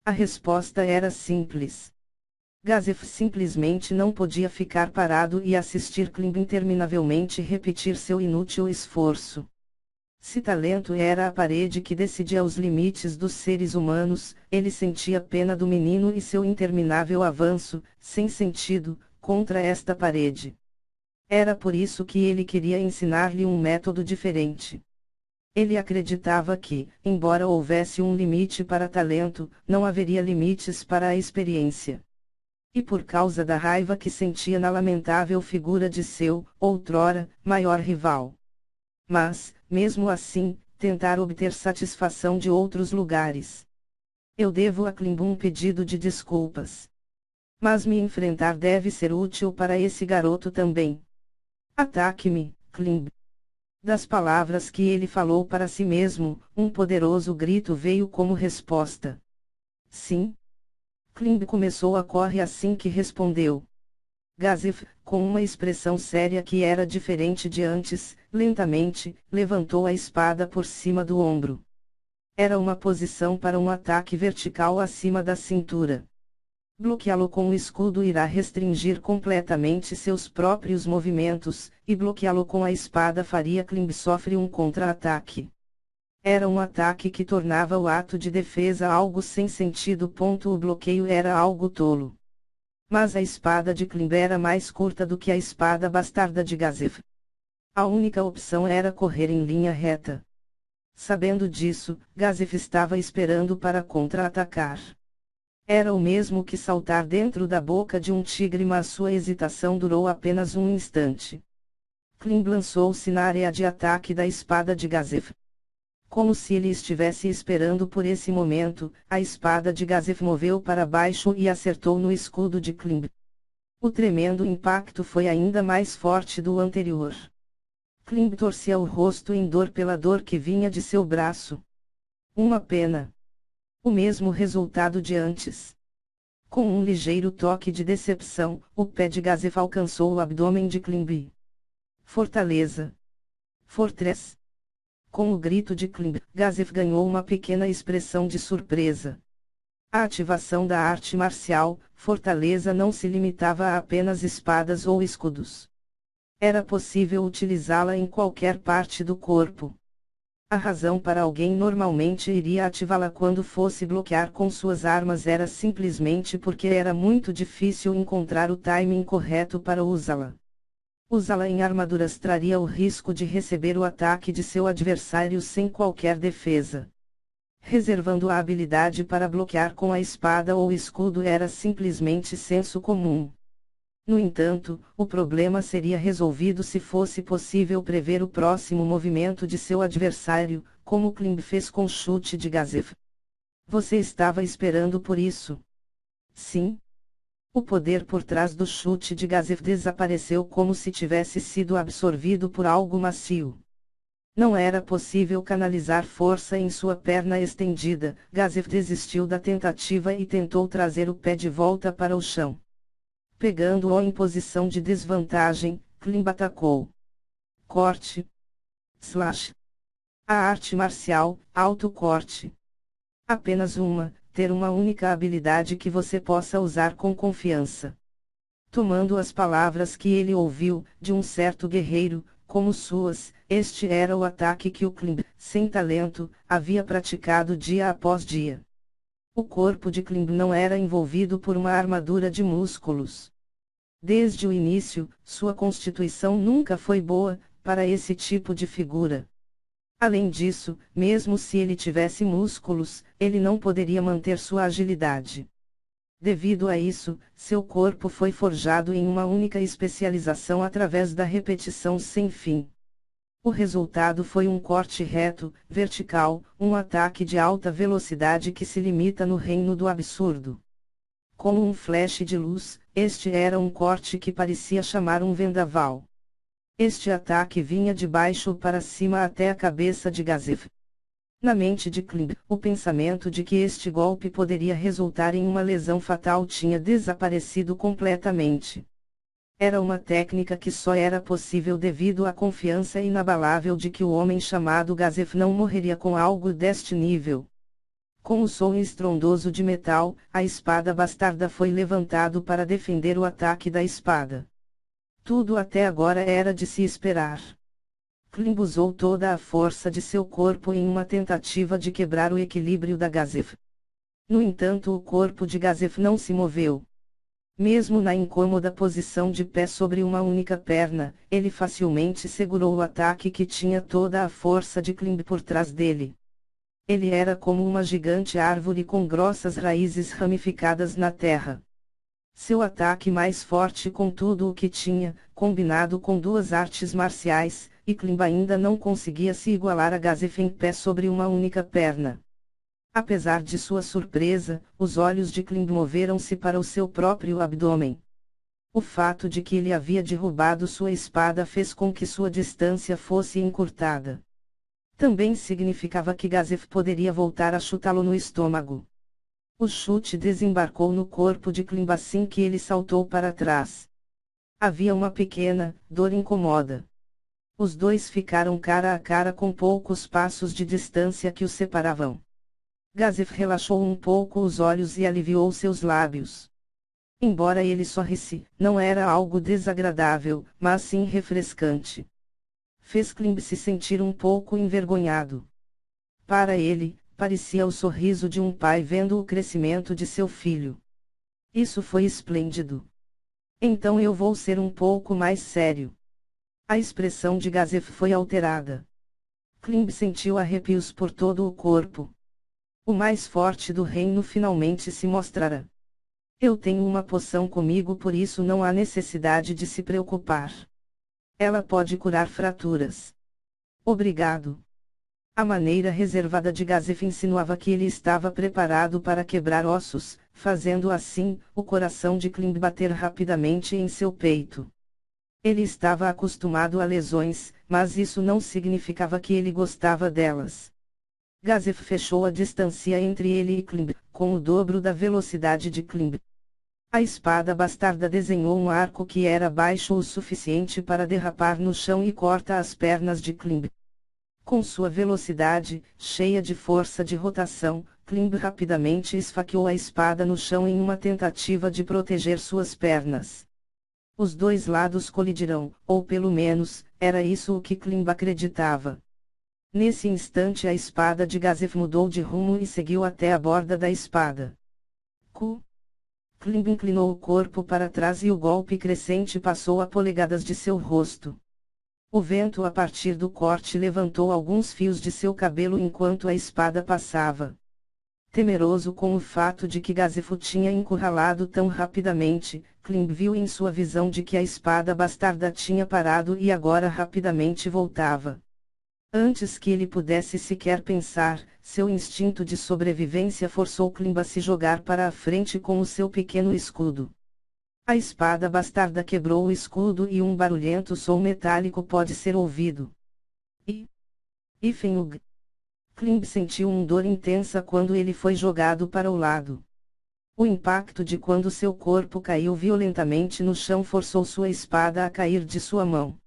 A resposta era simples. Gazef simplesmente não podia ficar parado e assistir Klimb interminavelmente repetir seu inútil esforço. Se talento era a parede que decidia os limites dos seres humanos, ele sentia pena do menino e seu interminável avanço, sem sentido, contra esta parede. Era por isso que ele queria ensinar-lhe um método diferente. Ele acreditava que, embora houvesse um limite para talento, não haveria limites para a experiência. E por causa da raiva que sentia na lamentável figura de seu, outrora, maior rival. Mas, mesmo assim, tentar obter satisfação de outros lugares. Eu devo a Klimb um pedido de desculpas. Mas me enfrentar deve ser útil para esse garoto também. Ataque-me, Klimb. Das palavras que ele falou para si mesmo, um poderoso grito veio como resposta. Sim. Klimb começou a correr assim que respondeu. Gazef, com uma expressão séria que era diferente de antes, lentamente, levantou a espada por cima do ombro. Era uma posição para um ataque vertical acima da cintura. Bloqueá-lo com o escudo irá restringir completamente seus próprios movimentos, e bloqueá-lo com a espada faria Klimb sofrer um contra-ataque. Era um ataque que tornava o ato de defesa algo sem sentido. O bloqueio era algo tolo. Mas a espada de Klimb era mais curta do que a espada bastarda de Gazef. A única opção era correr em linha reta. Sabendo disso, Gazef estava esperando para contra-atacar. Era o mesmo que saltar dentro da boca de um tigre, mas sua hesitação durou apenas um instante. Klimb lançou-se na área de ataque da espada de Gazef. Como se ele estivesse esperando por esse momento, a espada de Gazef moveu para baixo e acertou no escudo de Klimb. O tremendo impacto foi ainda mais forte do anterior. Klimb torcia o rosto em dor pela dor que vinha de seu braço. Uma pena. O mesmo resultado de antes. Com um ligeiro toque de decepção, o pé de Gazef alcançou o abdômen de Klimb. Fortaleza. Fortress. Com o grito de Klimb, Gazef ganhou uma pequena expressão de surpresa. A ativação da arte marcial, Fortaleza, não se limitava a apenas espadas ou escudos. Era possível utilizá-la em qualquer parte do corpo. A razão para alguém normalmente iria ativá-la quando fosse bloquear com suas armas era simplesmente porque era muito difícil encontrar o timing correto para usá-la. Usá-la em armaduras traria o risco de receber o ataque de seu adversário sem qualquer defesa. Reservando a habilidade para bloquear com a espada ou escudo era simplesmente senso comum. No entanto, o problema seria resolvido se fosse possível prever o próximo movimento de seu adversário, como Klimb fez com o chute de Gazef. Você estava esperando por isso? Sim. O poder por trás do chute de Gazef desapareceu como se tivesse sido absorvido por algo macio. Não era possível canalizar força em sua perna estendida. Gazef desistiu da tentativa e tentou trazer o pé de volta para o chão. Pegando-o em posição de desvantagem, Klimb atacou. Corte. Slash. A arte marcial, alto corte. Apenas ter uma única habilidade que você possa usar com confiança. Tomando as palavras que ele ouviu, de um certo guerreiro, como suas, este era o ataque que o Klimb, sem talento, havia praticado dia após dia. O corpo de Klimb não era envolvido por uma armadura de músculos. Desde o início, sua constituição nunca foi boa para esse tipo de figura. Além disso, mesmo se ele tivesse músculos, ele não poderia manter sua agilidade. Devido a isso, seu corpo foi forjado em uma única especialização através da repetição sem fim. O resultado foi um corte reto, vertical, um ataque de alta velocidade que se limita no reino do absurdo. Como um flash de luz, este era um corte que parecia chamar um vendaval. Este ataque vinha de baixo para cima até a cabeça de Gazef. Na mente de Klimb, o pensamento de que este golpe poderia resultar em uma lesão fatal tinha desaparecido completamente. Era uma técnica que só era possível devido à confiança inabalável de que o homem chamado Gazef não morreria com algo deste nível. Com o som estrondoso de metal, a espada bastarda foi levantado para defender o ataque da espada. Tudo até agora era de se esperar. Klimb usou toda a força de seu corpo em uma tentativa de quebrar o equilíbrio da Gazef. No entanto, o corpo de Gazef não se moveu. Mesmo na incômoda posição de pé sobre uma única perna, ele facilmente segurou o ataque que tinha toda a força de Klimb por trás dele. Ele era como uma gigante árvore com grossas raízes ramificadas na terra. Seu ataque mais forte com tudo o que tinha, combinado com duas artes marciais, e Klimb ainda não conseguia se igualar a Gazef em pé sobre uma única perna. Apesar de sua surpresa, os olhos de Klimb moveram-se para o seu próprio abdômen. O fato de que ele havia derrubado sua espada fez com que sua distância fosse encurtada. Também significava que Gazef poderia voltar a chutá-lo no estômago. O chute desembarcou no corpo de Klimb assim que ele saltou para trás. Havia uma pequena dor incomoda. Os dois ficaram cara a cara com poucos passos de distância que os separavam. Gazef relaxou um pouco os olhos e aliviou seus lábios. Embora ele sorrisse, não era algo desagradável, mas sim refrescante. Fez Klimb se sentir um pouco envergonhado. Para ele, parecia o sorriso de um pai vendo o crescimento de seu filho. Isso foi esplêndido. Então eu vou ser um pouco mais sério. A expressão de Gazef foi alterada. Klimb sentiu arrepios por todo o corpo. O mais forte do reino finalmente se mostrara. Eu tenho uma poção comigo, por isso não há necessidade de se preocupar. Ela pode curar fraturas. Obrigado. A maneira reservada de Gazef insinuava que ele estava preparado para quebrar ossos, fazendo assim, o coração de Klimb bater rapidamente em seu peito. Ele estava acostumado a lesões, mas isso não significava que ele gostava delas. Gazef fechou a distância entre ele e Klimb, com o dobro da velocidade de Klimb. A espada bastarda desenhou um arco que era baixo o suficiente para derrapar no chão e corta as pernas de Klimb. Com sua velocidade, cheia de força de rotação, Klimb rapidamente esfaqueou a espada no chão em uma tentativa de proteger suas pernas. Os dois lados colidirão, ou pelo menos, era isso o que Klimb acreditava. Nesse instante a espada de Gazef mudou de rumo e seguiu até a borda da espada. Klimb inclinou o corpo para trás e o golpe crescente passou a polegadas de seu rosto. O vento a partir do corte levantou alguns fios de seu cabelo enquanto a espada passava. Temeroso com o fato de que Gazef o tinha encurralado tão rapidamente, Klimb viu em sua visão de que a espada bastarda tinha parado e agora rapidamente voltava. Antes que ele pudesse sequer pensar, seu instinto de sobrevivência forçou Klimb a se jogar para a frente com o seu pequeno escudo. A espada bastarda quebrou o escudo e um barulhento som metálico pode ser ouvido. Fenug. Klimb sentiu uma dor intensa quando ele foi jogado para o lado. O impacto de quando seu corpo caiu violentamente no chão forçou sua espada a cair de sua mão.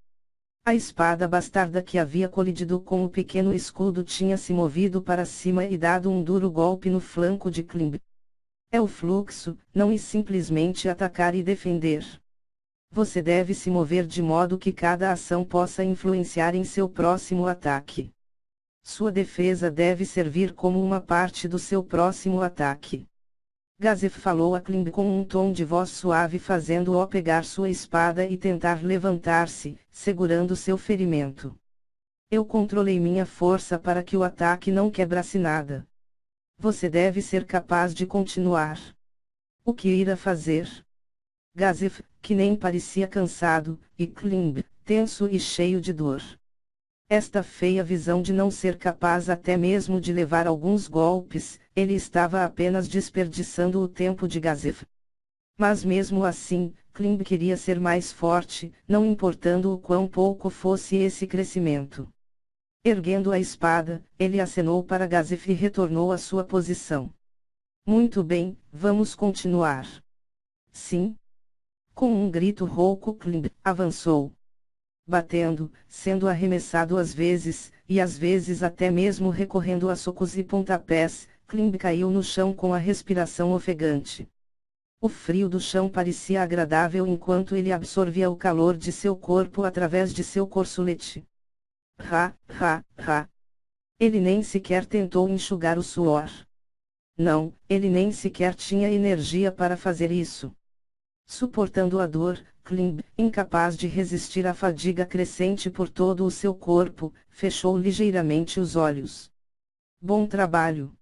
A espada bastarda que havia colidido com o pequeno escudo tinha se movido para cima e dado um duro golpe no flanco de Klimb. É o fluxo, não e simplesmente atacar e defender. Você deve se mover de modo que cada ação possa influenciar em seu próximo ataque. Sua defesa deve servir como uma parte do seu próximo ataque. Gazef falou a Klimb com um tom de voz suave, fazendo-o pegar sua espada e tentar levantar-se, segurando seu ferimento. Eu controlei minha força para que o ataque não quebrasse nada. Você deve ser capaz de continuar. O que irá fazer? Gazef, que nem parecia cansado, e Klimb, tenso e cheio de dor. Esta feia visão de não ser capaz até mesmo de levar alguns golpes, ele estava apenas desperdiçando o tempo de Gazef. Mas mesmo assim, Klimb queria ser mais forte, não importando o quão pouco fosse esse crescimento. Erguendo a espada, ele acenou para Gazef e retornou à sua posição. Muito bem, vamos continuar. Sim. Com um grito rouco, Klimb avançou. Batendo, sendo arremessado às vezes, e às vezes até mesmo recorrendo a socos e pontapés, Klimb caiu no chão com a respiração ofegante. O frio do chão parecia agradável enquanto ele absorvia o calor de seu corpo através de seu corcelete. Ele nem sequer tentou enxugar o suor. Não, ele nem sequer tinha energia para fazer isso. Suportando a dor, Klimb, incapaz de resistir à fadiga crescente por todo o seu corpo, fechou ligeiramente os olhos. Bom trabalho.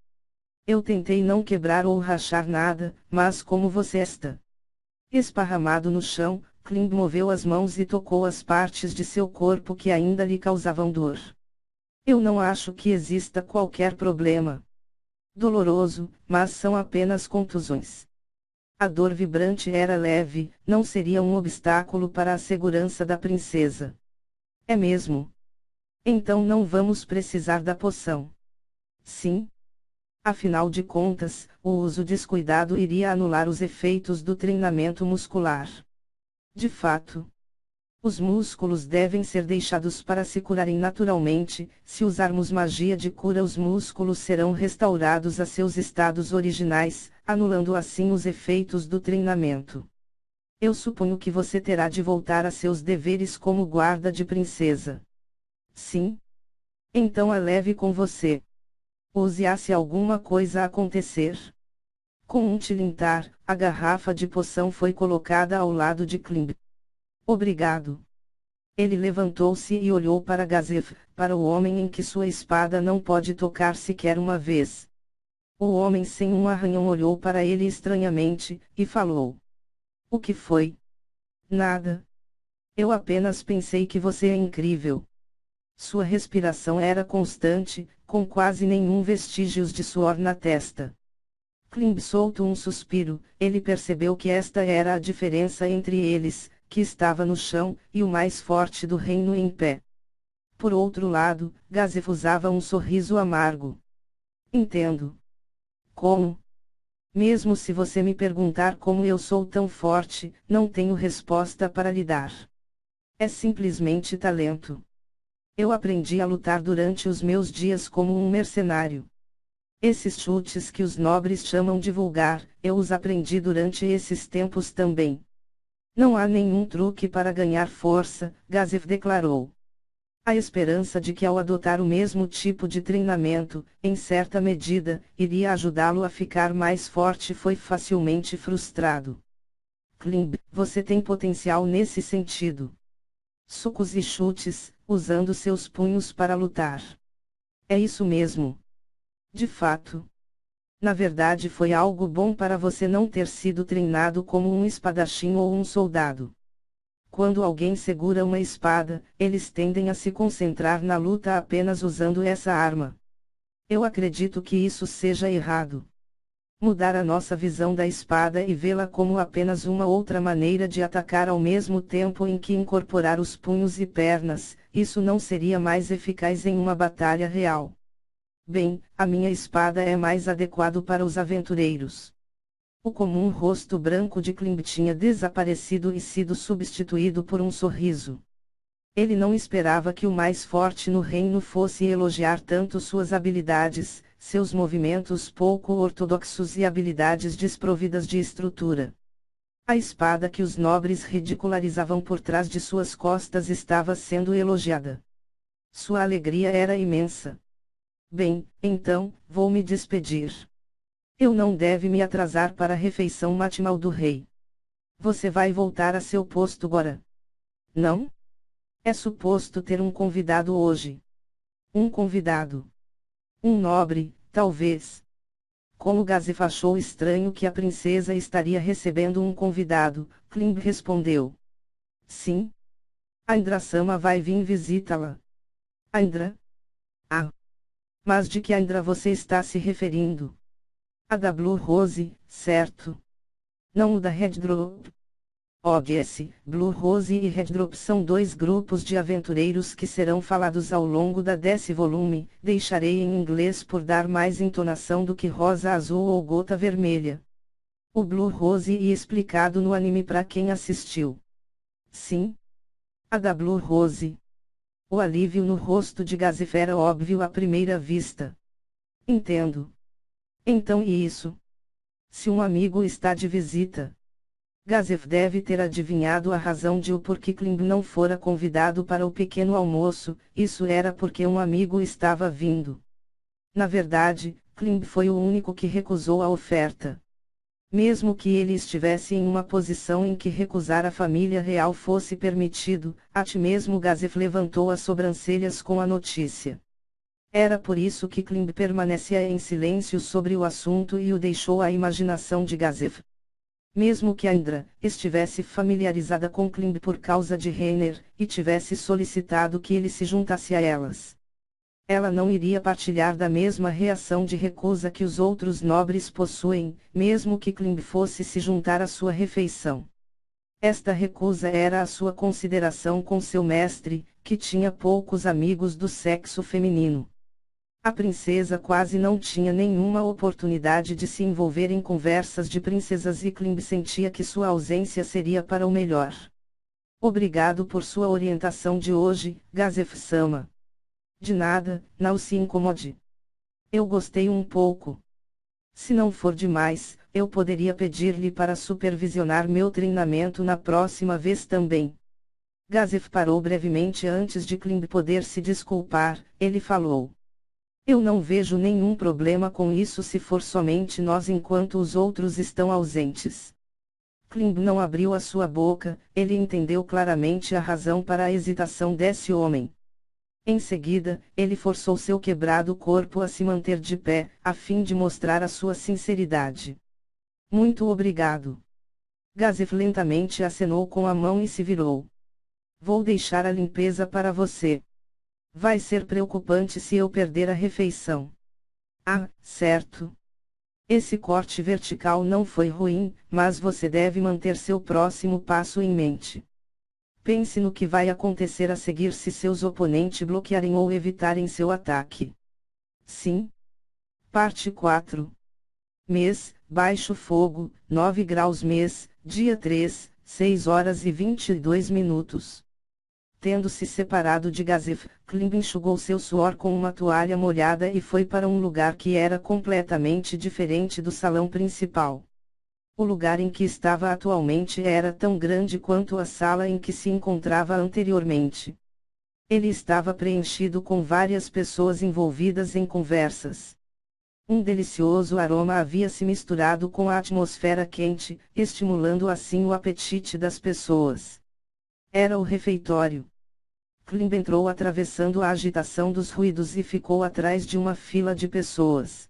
Eu tentei não quebrar ou rachar nada, mas como você está esparramado no chão, Klimb moveu as mãos e tocou as partes de seu corpo que ainda lhe causavam dor. Eu não acho que exista qualquer problema. Doloroso, mas são apenas contusões. A dor vibrante era leve, não seria um obstáculo para a segurança da princesa. É mesmo? Então não vamos precisar da poção. Sim. Afinal de contas, o uso descuidado iria anular os efeitos do treinamento muscular. De fato, os músculos devem ser deixados para se curarem naturalmente. Se usarmos magia de cura, os músculos serão restaurados a seus estados originais, anulando assim os efeitos do treinamento. Eu suponho que você terá de voltar a seus deveres como guarda de princesa. Sim? Então a leve com você. Use-a se alguma coisa acontecer. Com um tilintar, a garrafa de poção foi colocada ao lado de Klimb. Obrigado. Ele levantou-se e olhou para Gazef, para o homem em que sua espada não pode tocar sequer uma vez. O homem sem um arranhão olhou para ele estranhamente, e falou. O que foi? Nada. Eu apenas pensei que você é incrível. Sua respiração era constante, com quase nenhum vestígios de suor na testa. Klimb soltou um suspiro, ele percebeu que esta era a diferença entre eles, que estava no chão, e o mais forte do reino em pé. Por outro lado, Gazef usava um sorriso amargo. Entendo. Como? Mesmo se você me perguntar como eu sou tão forte, não tenho resposta para lhe dar. É simplesmente talento. Eu aprendi a lutar durante os meus dias como um mercenário. Esses chutes que os nobres chamam de vulgar, eu os aprendi durante esses tempos também. Não há nenhum truque para ganhar força, Gazef declarou. A esperança de que ao adotar o mesmo tipo de treinamento, em certa medida, iria ajudá-lo a ficar mais forte foi facilmente frustrado. Klimb, você tem potencial nesse sentido. Socos e chutes, usando seus punhos para lutar. É isso mesmo. De fato. Na verdade foi algo bom para você não ter sido treinado como um espadachim ou um soldado. Quando alguém segura uma espada, eles tendem a se concentrar na luta apenas usando essa arma. Eu acredito que isso seja errado. Mudar a nossa visão da espada e vê-la como apenas uma outra maneira de atacar ao mesmo tempo em que incorporar os punhos e pernas, isso não seria mais eficaz em uma batalha real. Bem, a minha espada é mais adequado para os aventureiros. O comum rosto branco de Klimb tinha desaparecido e sido substituído por um sorriso. Ele não esperava que o mais forte no reino fosse elogiar tanto suas habilidades, seus movimentos pouco ortodoxos e habilidades desprovidas de estrutura. A espada que os nobres ridicularizavam por trás de suas costas estava sendo elogiada. Sua alegria era imensa. Bem, então, vou me despedir. Eu não deve me atrasar para a refeição matinal do rei. Você vai voltar a seu posto agora? Não? É suposto ter um convidado hoje. Um convidado. Um nobre, talvez. Como Gazef achou estranho que a princesa estaria recebendo um convidado, Klimb respondeu. Sim. A Indra-sama vai vir visitá-la. A Indra? Ah. Mas de que Indra você está se referindo? A da Blue Rose, certo? Não o da Red Drop. OBS, Blue Rose e Red Drop são dois grupos de aventureiros que serão falados ao longo da 10º volume, deixarei em inglês por dar mais entonação do que rosa azul ou gota vermelha. O Blue Rose e explicado no anime para quem assistiu. Sim. A da Blue Rose. O alívio no rosto de Gazef era óbvio à primeira vista. Entendo. Então e isso? Se um amigo está de visita. Gazef deve ter adivinhado a razão de o porquê Klimb não fora convidado para o pequeno almoço, isso era porque um amigo estava vindo. Na verdade, Klimb foi o único que recusou a oferta. Mesmo que ele estivesse em uma posição em que recusar a família real fosse permitido, até mesmo Gazef levantou as sobrancelhas com a notícia. Era por isso que Klimb permanecia em silêncio sobre o assunto e o deixou à imaginação de Gazef. Mesmo que Indra estivesse familiarizada com Klimb por causa de Reiner, e tivesse solicitado que ele se juntasse a elas, ela não iria partilhar da mesma reação de recusa que os outros nobres possuem, mesmo que Klimb fosse se juntar à sua refeição. Esta recusa era a sua consideração com seu mestre, que tinha poucos amigos do sexo feminino. A princesa quase não tinha nenhuma oportunidade de se envolver em conversas de princesas e Klimb sentia que sua ausência seria para o melhor. Obrigado por sua orientação de hoje, Gazef-sama. De nada, não se incomode. Eu gostei um pouco. Se não for demais, eu poderia pedir-lhe para supervisionar meu treinamento na próxima vez também. Gazef parou brevemente antes de Klimb poder se desculpar, ele falou. Eu não vejo nenhum problema com isso se for somente nós enquanto os outros estão ausentes. Klimb não abriu a sua boca, ele entendeu claramente a razão para a hesitação desse homem. Em seguida, ele forçou seu quebrado corpo a se manter de pé, a fim de mostrar a sua sinceridade. Muito obrigado. Gazef lentamente acenou com a mão e se virou. Vou deixar a limpeza para você. Vai ser preocupante se eu perder a refeição. Ah, certo. Esse corte vertical não foi ruim, mas você deve manter seu próximo passo em mente. Pense no que vai acontecer a seguir se seus oponentes bloquearem ou evitarem seu ataque. Sim. Parte 4. Mês, baixo fogo, 9 graus mês, dia 3, 6 horas e 22 minutos. Tendo-se separado de Gazef, Klimb enxugou seu suor com uma toalha molhada e foi para um lugar que era completamente diferente do salão principal. O lugar em que estava atualmente era tão grande quanto a sala em que se encontrava anteriormente. Ele estava preenchido com várias pessoas envolvidas em conversas. Um delicioso aroma havia se misturado com a atmosfera quente, estimulando assim o apetite das pessoas. Era o refeitório. Klimb entrou atravessando a agitação dos ruídos e ficou atrás de uma fila de pessoas.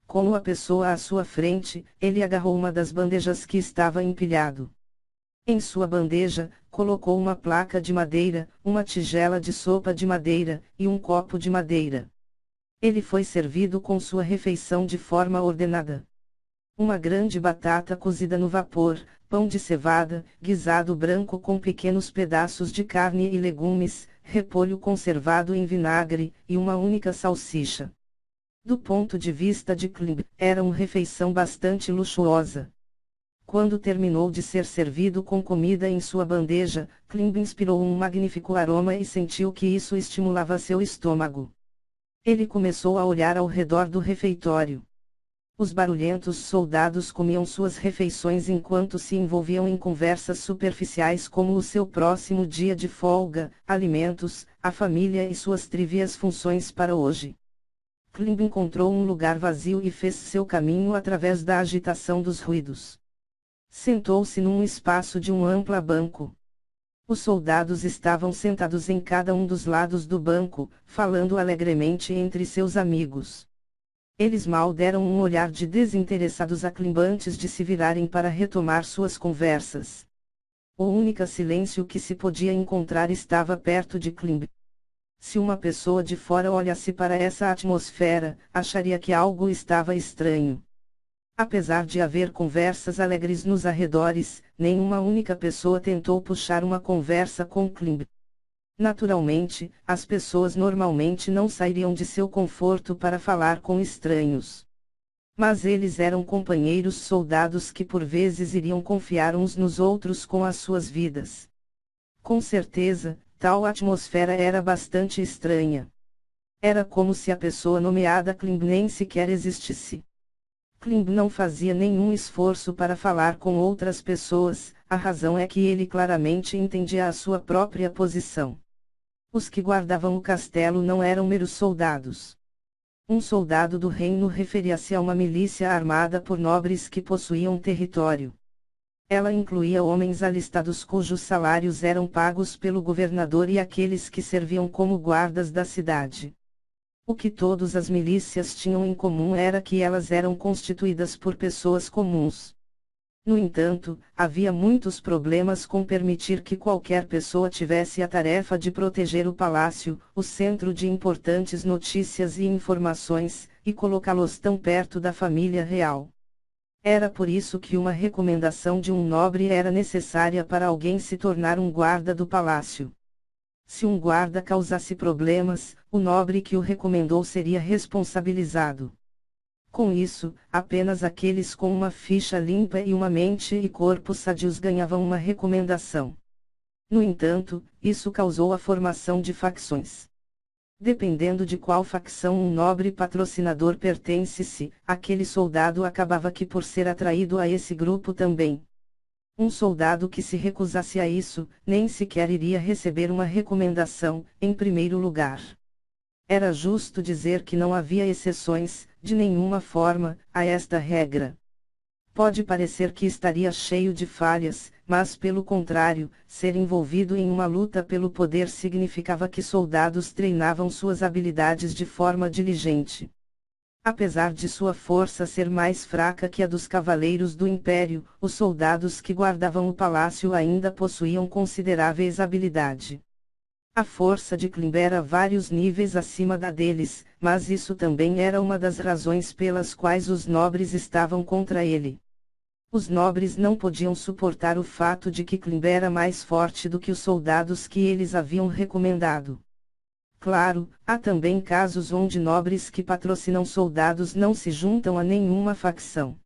Com a pessoa à sua frente, ele agarrou uma das bandejas que estava empilhado. Em sua bandeja, colocou uma placa de madeira, uma tigela de sopa de madeira, e um copo de madeira. Ele foi servido com sua refeição de forma ordenada. Uma grande batata cozida no vapor, pão de cevada, guisado branco com pequenos pedaços de carne e legumes, repolho conservado em vinagre, e uma única salsicha. Do ponto de vista de Klimb, era uma refeição bastante luxuosa. Quando terminou de ser servido com comida em sua bandeja, Klimb inspirou um magnífico aroma e sentiu que isso estimulava seu estômago. Ele começou a olhar ao redor do refeitório. Os barulhentos soldados comiam suas refeições enquanto se envolviam em conversas superficiais como o seu próximo dia de folga, alimentos, a família e suas triviais funções para hoje. Klimb encontrou um lugar vazio e fez seu caminho através da agitação dos ruídos. Sentou-se num espaço de um amplo banco. Os soldados estavam sentados em cada um dos lados do banco, falando alegremente entre seus amigos. Eles mal deram um olhar de desinteressados a Klimb antes de se virarem para retomar suas conversas. O único silêncio que se podia encontrar estava perto de Klimb. Se uma pessoa de fora olhasse para essa atmosfera, acharia que algo estava estranho. Apesar de haver conversas alegres nos arredores, nenhuma única pessoa tentou puxar uma conversa com Klimb. Naturalmente, as pessoas normalmente não sairiam de seu conforto para falar com estranhos. Mas eles eram companheiros soldados que por vezes iriam confiar uns nos outros com as suas vidas. Com certeza, tal atmosfera era bastante estranha. Era como se a pessoa nomeada Klimb nem sequer existisse. Klimb não fazia nenhum esforço para falar com outras pessoas, a razão é que ele claramente entendia a sua própria posição. Os que guardavam o castelo não eram meros soldados. Um soldado do reino referia-se a uma milícia armada por nobres que possuíam território. Ela incluía homens alistados cujos salários eram pagos pelo governador e aqueles que serviam como guardas da cidade. O que todas as milícias tinham em comum era que elas eram constituídas por pessoas comuns. No entanto, havia muitos problemas com permitir que qualquer pessoa tivesse a tarefa de proteger o palácio, o centro de importantes notícias e informações, e colocá-los tão perto da família real. Era por isso que uma recomendação de um nobre era necessária para alguém se tornar um guarda do palácio. Se um guarda causasse problemas, o nobre que o recomendou seria responsabilizado. Com isso, apenas aqueles com uma ficha limpa e uma mente e corpo sadios ganhavam uma recomendação. No entanto, isso causou a formação de facções. Dependendo de qual facção um nobre patrocinador pertence-se, aquele soldado acabava que por ser atraído a esse grupo também. Um soldado que se recusasse a isso, nem sequer iria receber uma recomendação, em primeiro lugar. Era justo dizer que não havia exceções, de nenhuma forma, a esta regra. Pode parecer que estaria cheio de falhas, mas pelo contrário, ser envolvido em uma luta pelo poder significava que soldados treinavam suas habilidades de forma diligente. Apesar de sua força ser mais fraca que a dos cavaleiros do Império, os soldados que guardavam o palácio ainda possuíam consideráveis habilidade. A força de Klimb era vários níveis acima da deles, mas isso também era uma das razões pelas quais os nobres estavam contra ele. Os nobres não podiam suportar o fato de que Klimb era mais forte do que os soldados que eles haviam recomendado. Claro, há também casos onde nobres que patrocinam soldados não se juntam a nenhuma facção.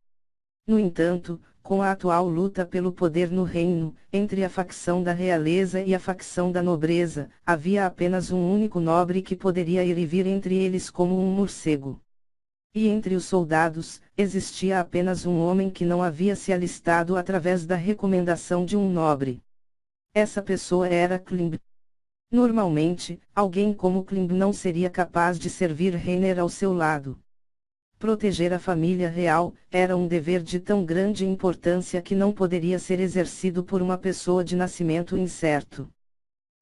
No entanto, com a atual luta pelo poder no reino, entre a facção da realeza e a facção da nobreza, havia apenas um único nobre que poderia ir e vir entre eles como um morcego. E entre os soldados, existia apenas um homem que não havia se alistado através da recomendação de um nobre. Essa pessoa era Klimb. Normalmente, alguém como Klimb não seria capaz de servir Reiner ao seu lado. Proteger a família real era um dever de tão grande importância que não poderia ser exercido por uma pessoa de nascimento incerto.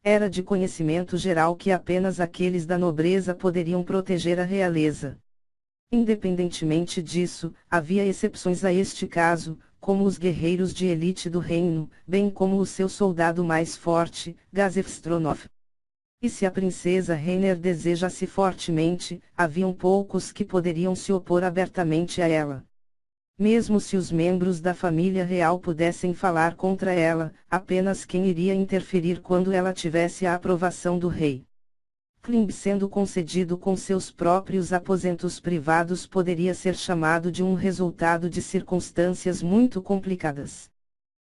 Era de conhecimento geral que apenas aqueles da nobreza poderiam proteger a realeza. Independentemente disso, havia exceções a este caso, como os guerreiros de elite do reino, bem como o seu soldado mais forte, Gazef Stronov. E se a princesa Reiner desejasse fortemente, haviam poucos que poderiam se opor abertamente a ela. Mesmo se os membros da família real pudessem falar contra ela, apenas quem iria interferir quando ela tivesse a aprovação do rei. Klimb sendo concedido com seus próprios aposentos privados poderia ser chamado de um resultado de circunstâncias muito complicadas.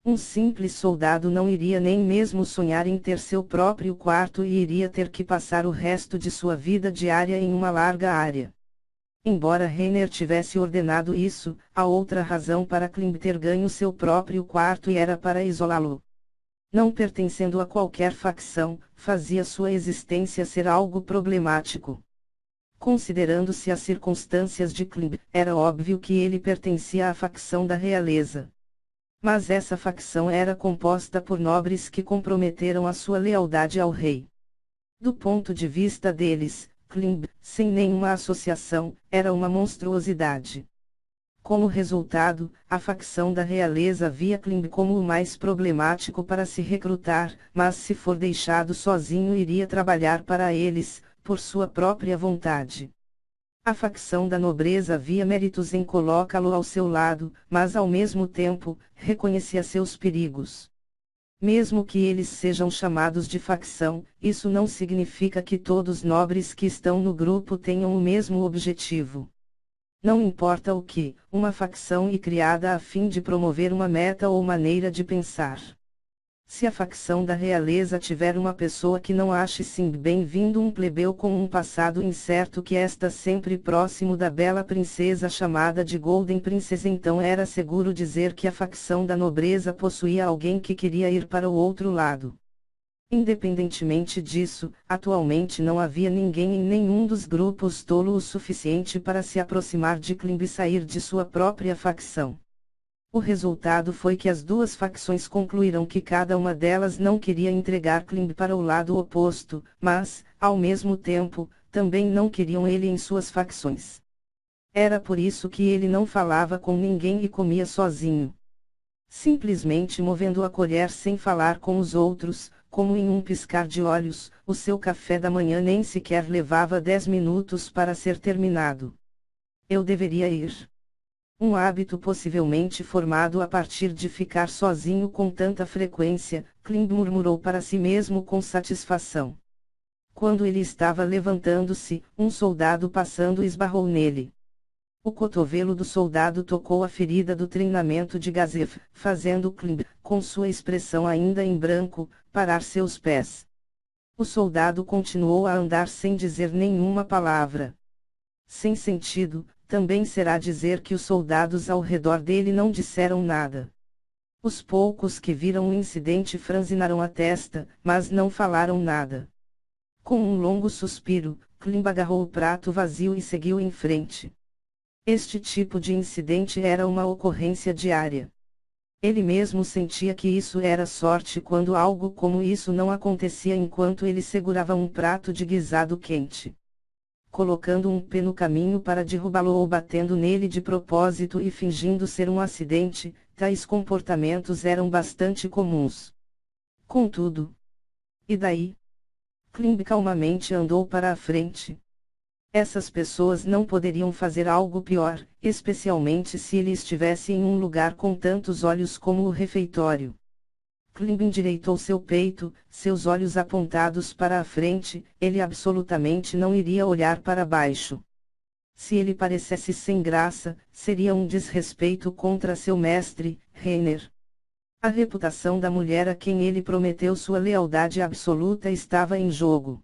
Um simples soldado não iria nem mesmo sonhar em ter seu próprio quarto e iria ter que passar o resto de sua vida diária em uma larga área. Embora Reiner tivesse ordenado isso, há outra razão para Klimb ter ganho seu próprio quarto e era para isolá-lo. Não pertencendo a qualquer facção, fazia sua existência ser algo problemático. Considerando-se as circunstâncias de Klimb, era óbvio que ele pertencia à facção da realeza. Mas essa facção era composta por nobres que comprometeram a sua lealdade ao rei. Do ponto de vista deles, Klimb, sem nenhuma associação, era uma monstruosidade. Como resultado, a facção da realeza via Klimb como o mais problemático para se recrutar, mas se for deixado sozinho iria trabalhar para eles, por sua própria vontade. A facção da nobreza via méritos em colocá-lo ao seu lado, mas ao mesmo tempo, reconhecia seus perigos. Mesmo que eles sejam chamados de facção, isso não significa que todos os nobres que estão no grupo tenham o mesmo objetivo. Não importa o que, uma facção é criada a fim de promover uma meta ou maneira de pensar. Se a facção da realeza tiver uma pessoa que não ache Simb bem-vindo, um plebeu com um passado incerto que está sempre próximo da bela princesa chamada de Golden Princess, então era seguro dizer que a facção da nobreza possuía alguém que queria ir para o outro lado. Independentemente disso, atualmente não havia ninguém em nenhum dos grupos tolo o suficiente para se aproximar de Klimb e sair de sua própria facção. O resultado foi que as duas facções concluíram que cada uma delas não queria entregar Klimb para o lado oposto, mas, ao mesmo tempo, também não queriam ele em suas facções. Era por isso que ele não falava com ninguém e comia sozinho. Simplesmente movendo a colher sem falar com os outros, como em um piscar de olhos, o seu café da manhã nem sequer levava 10 minutos para ser terminado. Eu deveria ir. Um hábito possivelmente formado a partir de ficar sozinho com tanta frequência, Klimb murmurou para si mesmo com satisfação. Quando ele estava levantando-se, um soldado passando esbarrou nele. O cotovelo do soldado tocou a ferida do treinamento de Gazef, fazendo Klimb, com sua expressão ainda em branco, parar seus pés. O soldado continuou a andar sem dizer nenhuma palavra. Sem sentido, também será dizer que os soldados ao redor dele não disseram nada. Os poucos que viram o incidente franzinaram a testa, mas não falaram nada. Com um longo suspiro, Klimb agarrou o prato vazio e seguiu em frente. Este tipo de incidente era uma ocorrência diária. Ele mesmo sentia que isso era sorte quando algo como isso não acontecia enquanto ele segurava um prato de guisado quente. Colocando um pé no caminho para derrubá-lo ou batendo nele de propósito e fingindo ser um acidente, tais comportamentos eram bastante comuns. Contudo. E daí? Klimb calmamente andou para a frente. Essas pessoas não poderiam fazer algo pior, especialmente se ele estivesse em um lugar com tantos olhos como o refeitório. Klimb endireitou seu peito, seus olhos apontados para a frente, ele absolutamente não iria olhar para baixo. Se ele parecesse sem graça, seria um desrespeito contra seu mestre, Reiner. A reputação da mulher a quem ele prometeu sua lealdade absoluta estava em jogo.